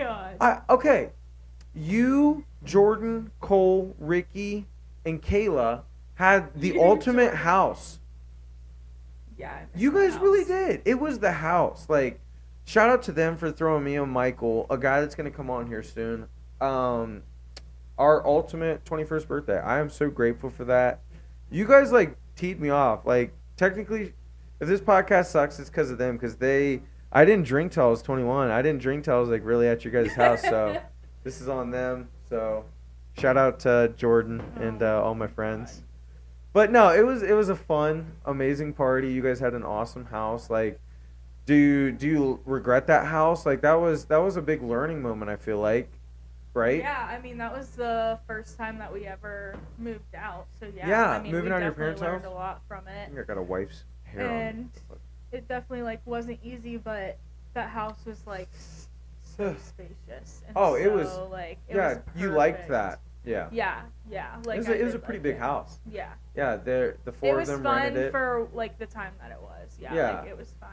Speaker 1: okay, you, Jordan, Cole, Ricky, and Kayla had the ultimate house.
Speaker 2: Yeah.
Speaker 1: You guys really did. It was the house. Like, shout out to them for throwing me and Michael, a guy that's going to come on here soon. Our ultimate 21st birthday. I am so grateful for that. You guys, like, teed me off. Like, technically, if this podcast sucks, it's because of them. Because I didn't drink till I was 21. I didn't drink till I was, like, really at your guys' house. So, this is on them. So, shout out to Jordan and all my friends. But no, it was a fun, amazing party. You guys had an awesome house. Like, do you regret that house? Like, that was a big learning moment, I feel like, right?
Speaker 2: Yeah, I mean, that was the first time that we ever moved out. So
Speaker 1: yeah,
Speaker 2: I mean,
Speaker 1: moving out of your parents'
Speaker 2: learned
Speaker 1: house.
Speaker 2: A lot from it.
Speaker 1: I think I got a wife's hair
Speaker 2: and on. It definitely like wasn't easy, but that house was like so spacious. And
Speaker 1: it was
Speaker 2: like
Speaker 1: was you liked that. Yeah.
Speaker 2: Yeah. Like
Speaker 1: it was a pretty big house.
Speaker 2: Yeah.
Speaker 1: Yeah, the four of them rented it.
Speaker 2: It was fun for like the time that it was. Yeah. Like, it was fine.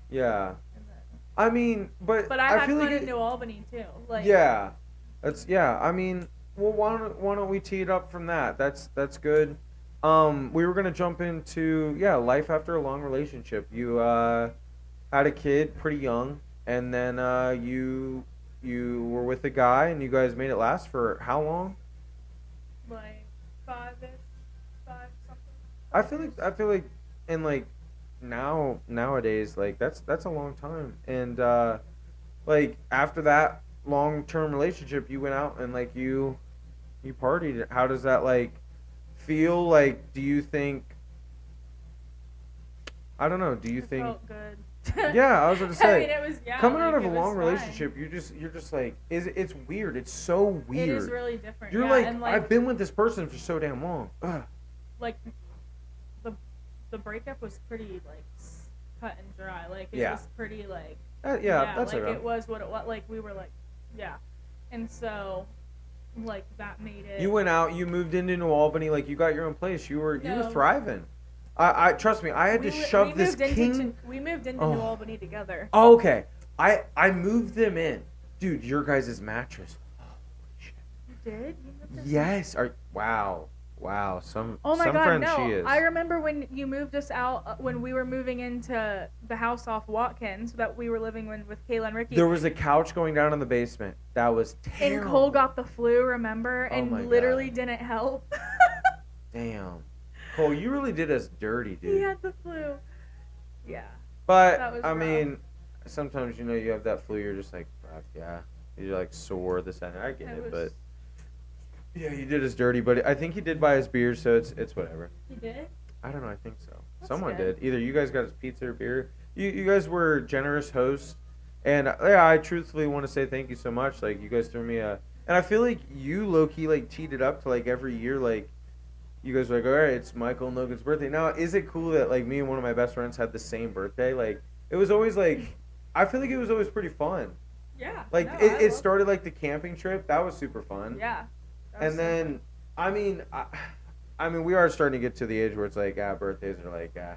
Speaker 1: Yeah. I mean, but
Speaker 2: I had
Speaker 1: feel
Speaker 2: fun
Speaker 1: like
Speaker 2: in New Albany too. Like.
Speaker 1: Yeah. I mean, well, why don't we tee it up from that? That's good. We were gonna jump into life after a long relationship. You had a kid pretty young, and then you were with a guy, and you guys made it last for how long?
Speaker 2: Like 5 something.
Speaker 1: I feel like, and like nowadays, like that's a long time, and like after that long-term relationship, you went out and like you partied. How does that like feel? Like, do you think? I don't know. Do you think?
Speaker 2: Felt good.
Speaker 1: Yeah, I was going to say.
Speaker 2: I mean, it was
Speaker 1: coming
Speaker 2: like,
Speaker 1: out of a long
Speaker 2: fine.
Speaker 1: relationship, you're just like, it's weird. It's so weird.
Speaker 2: It is really different.
Speaker 1: You're
Speaker 2: like,
Speaker 1: I've been with this person for so damn long. Ugh.
Speaker 2: Like, the breakup was pretty like cut and dry. Like it was pretty like.
Speaker 1: That's
Speaker 2: like
Speaker 1: okay.
Speaker 2: it was what it was. Like we were like, and so, like that made it.
Speaker 1: You went out. You moved into New Albany. Like you got your own place. You were thriving. I trust me. I had to shove this king.
Speaker 2: We moved into New Albany together.
Speaker 1: Oh, okay. I moved them in, dude. Your guys' mattress. Holy shit.
Speaker 2: You did?
Speaker 1: Yes. Wow. Wow, some
Speaker 2: Oh my
Speaker 1: some
Speaker 2: God,
Speaker 1: friend
Speaker 2: no!
Speaker 1: she is.
Speaker 2: I remember when you moved us out when we were moving into the house off Watkins that we were living in with Kayla and Ricky.
Speaker 1: There was a couch going down in the basement. That was terrible.
Speaker 2: And Cole got the flu, remember?
Speaker 1: Oh my
Speaker 2: And literally
Speaker 1: God.
Speaker 2: didn't help.
Speaker 1: Damn. Cole, you really did us dirty, dude.
Speaker 2: He had the flu. Yeah.
Speaker 1: But
Speaker 2: That was
Speaker 1: I
Speaker 2: rough.
Speaker 1: mean, sometimes you have that flu. You're just like, fuck yeah. You're like sore. This and I get it, but yeah, he did us dirty. But I think he did buy us beer, so it's whatever.
Speaker 2: He did?
Speaker 1: I don't know. I think so.
Speaker 2: That's
Speaker 1: Someone
Speaker 2: good.
Speaker 1: did. Either you guys got us pizza or beer. You guys were generous hosts, and yeah, I truthfully want to say thank you so much. Like you guys threw me a, and I feel like you low key like teed it up to like every year like. You guys were like, all right, it's Michael and Logan's birthday. Now, is it cool that like me and one of my best friends had the same birthday? Like, it was always like, I feel like it was always pretty fun.
Speaker 2: Yeah.
Speaker 1: Like,
Speaker 2: no,
Speaker 1: it started like the camping trip. That was super fun.
Speaker 2: Yeah.
Speaker 1: And then, I mean, we are starting to get to the age where it's like, birthdays are like, yeah,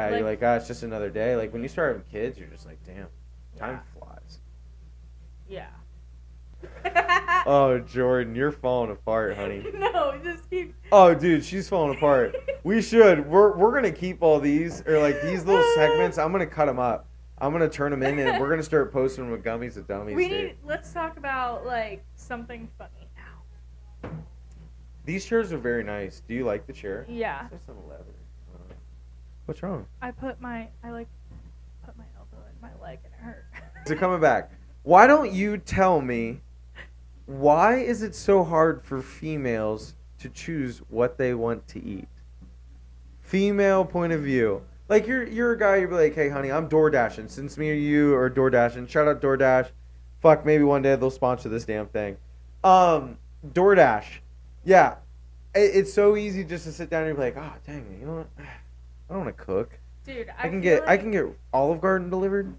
Speaker 2: Like-
Speaker 1: you're like, it's just another day. Like, when you start having kids, you're just like, damn, time flies.
Speaker 2: Yeah.
Speaker 1: Oh, Jordan, you're falling apart, honey.
Speaker 2: No, just keep.
Speaker 1: Oh, dude, she's falling apart. We should. We're gonna keep all these or like these little segments. I'm gonna cut them up. I'm gonna turn them in, and we're gonna start posting them with gummies and dummies. Dude.
Speaker 2: Let's talk about like something funny now.
Speaker 1: These chairs are very nice. Do you like the chair?
Speaker 2: Yeah.
Speaker 1: There's some leather. What's wrong?
Speaker 2: I put my elbow in my leg and it hurt.
Speaker 1: So coming back, why don't you tell me why is it so hard for females to choose what they want to eat? Female point of view. Like you're a guy, you'd be like, hey honey, I'm door dashing. Since me or you are door dashing, shout out DoorDash. Fuck, maybe one day they'll sponsor this damn thing. DoorDash. Yeah. It's so easy just to sit down and be like, oh dang, you know what? I don't want to cook.
Speaker 2: Dude,
Speaker 1: I can get Olive Garden delivered.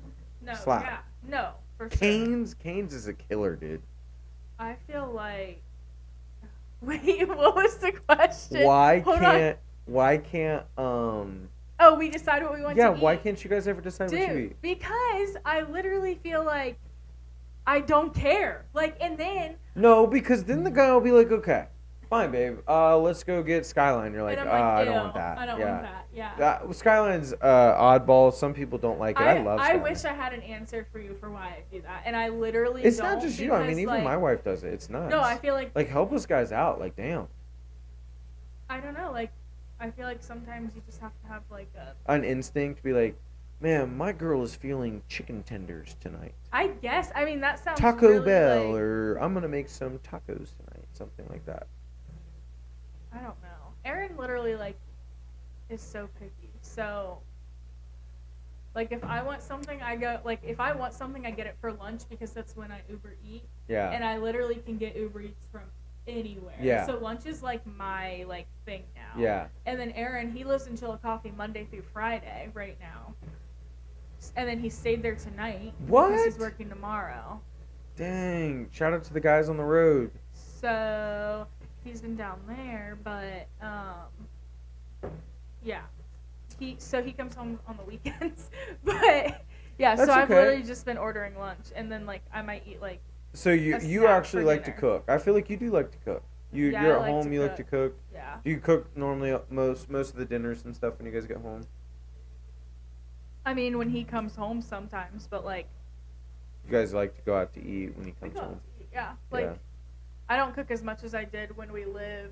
Speaker 2: No,
Speaker 1: Slap.
Speaker 2: yeah, no, for sure.
Speaker 1: Cane's is a killer, dude.
Speaker 2: I feel like. Wait, what was the question?
Speaker 1: Why can't
Speaker 2: Oh, we decide what we want to eat.
Speaker 1: Yeah, why can't you guys ever decide what you eat?
Speaker 2: Because I literally feel like I don't care. Like, and then.
Speaker 1: No, because then the guy will be like, okay, fine, babe. Let's go get Skyline. You're like,
Speaker 2: and I'm like,
Speaker 1: I don't want that.
Speaker 2: I don't want that. Yeah.
Speaker 1: Skyline's oddball. Some people don't like it. I love Skyline.
Speaker 2: I wish I had an answer for you for why I do that, and I literally.
Speaker 1: It's
Speaker 2: don't
Speaker 1: not just you. I mean, even my wife does it. It's nuts.
Speaker 2: No, I feel like
Speaker 1: help us guys out. Like, damn.
Speaker 2: I don't know. Like, I feel like sometimes you just have to have like
Speaker 1: an instinct to be like, man, my girl is feeling chicken tenders tonight.
Speaker 2: I guess. I mean, that sounds
Speaker 1: Taco
Speaker 2: really
Speaker 1: Bell,
Speaker 2: like,
Speaker 1: or I'm gonna make some tacos tonight, something like that.
Speaker 2: I don't know. Erin literally like is so picky. So like if I want something, I go like if I want something, I get it for lunch because that's when I Uber Eat.
Speaker 1: Yeah.
Speaker 2: And I literally can get Uber Eats from anywhere.
Speaker 1: Yeah.
Speaker 2: So lunch is like my like thing now.
Speaker 1: Yeah.
Speaker 2: And then Aaron, he lives in Chillicothe Monday through Friday right now. And then he stayed there tonight.
Speaker 1: What?
Speaker 2: Because he's working tomorrow.
Speaker 1: Dang! Shout out to the guys on the road.
Speaker 2: So he's been down there, but yeah. He comes home on the weekends, but yeah.
Speaker 1: That's
Speaker 2: so I've
Speaker 1: okay.
Speaker 2: literally just been ordering lunch, and then like I might eat like.
Speaker 1: So you
Speaker 2: snack
Speaker 1: actually
Speaker 2: for
Speaker 1: like
Speaker 2: dinner.
Speaker 1: to cook. I feel like you do like to cook. You're
Speaker 2: I
Speaker 1: at
Speaker 2: like
Speaker 1: home.
Speaker 2: to
Speaker 1: You like
Speaker 2: cook.
Speaker 1: to cook.
Speaker 2: Yeah.
Speaker 1: Do you cook normally most of the dinners and stuff when you guys get home?
Speaker 2: I mean, when he comes home sometimes, but like.
Speaker 1: You guys like to go out to eat when he comes home.
Speaker 2: Yeah, like
Speaker 1: Yeah.
Speaker 2: I don't cook as much as I did when we lived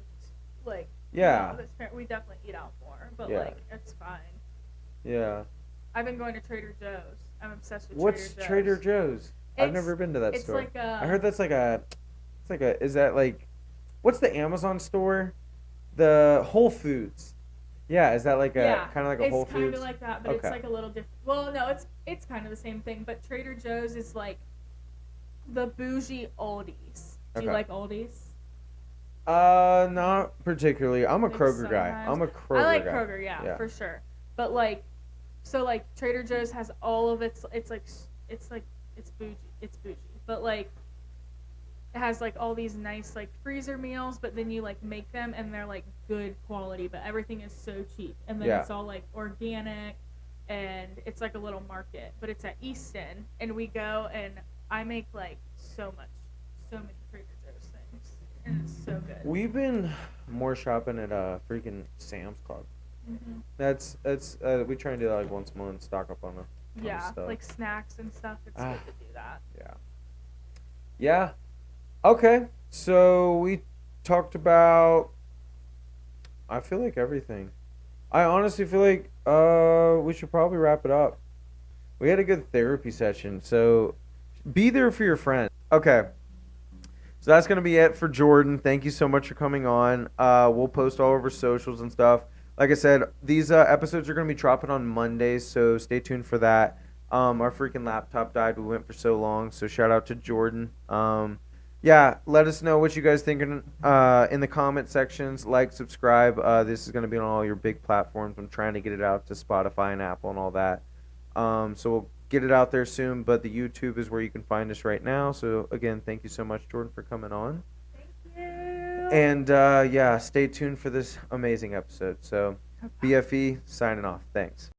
Speaker 2: like.
Speaker 1: Yeah.
Speaker 2: We definitely eat out more, but
Speaker 1: Yeah.
Speaker 2: like it's fine.
Speaker 1: Yeah.
Speaker 2: I've been going to Trader Joe's. I'm obsessed with
Speaker 1: What's Trader Joe's? I've never been to that
Speaker 2: It's
Speaker 1: store.
Speaker 2: like a.
Speaker 1: I heard that's like a. It's like a. Is that like? What's the Amazon store? The Whole Foods. Yeah, is that like a kind of like a Whole Foods?
Speaker 2: It's kind of like that, but
Speaker 1: Okay.
Speaker 2: it's like a little different. Well, no, it's kind of the same thing, but Trader Joe's is like the bougie oldies. Do you
Speaker 1: Okay.
Speaker 2: like oldies?
Speaker 1: Not particularly. I'm a
Speaker 2: Like
Speaker 1: Kroger guy.
Speaker 2: sometimes.
Speaker 1: I'm a Kroger guy.
Speaker 2: I like Kroger, yeah, for sure. But like, so like Trader Joe's has all of it's bougie, but like it has like all these nice like freezer meals, but then you like make them and they're like good quality, but everything is so cheap, and then
Speaker 1: Yeah.
Speaker 2: it's all like organic, and it's like a little market, but it's at Easton, and we go and I make like so many Trader Joe's things. and it's so good.
Speaker 1: We've been more shopping at freaking Sam's Club.
Speaker 2: Mm-hmm.
Speaker 1: That's we try and do that like once a month, stock up on a ton of stuff.
Speaker 2: Like snacks and stuff. It's good to do that.
Speaker 1: Yeah. Yeah. Okay. So we talked about. I feel like everything. I honestly feel like we should probably wrap it up. We had a good therapy session, so be there for your friends. Okay. So that's going to be it for Jordan. Thank you so much for coming on. We'll post all over socials and stuff. Like I said, these episodes are going to be dropping on Mondays, so stay tuned for that. Our freaking laptop died. We went for so long, so shout out to Jordan. Yeah, let us know what you guys think in the comment sections. Like, subscribe. This is going to be on all your big platforms. I'm trying to get it out to Spotify and Apple and all that. So we'll get it out there soon, but the YouTube is where you can find us right now. So again, thank you so much, Jordan, for coming on.
Speaker 2: Thank you.
Speaker 1: And yeah, stay tuned for this amazing episode. So BFE signing off. Thanks.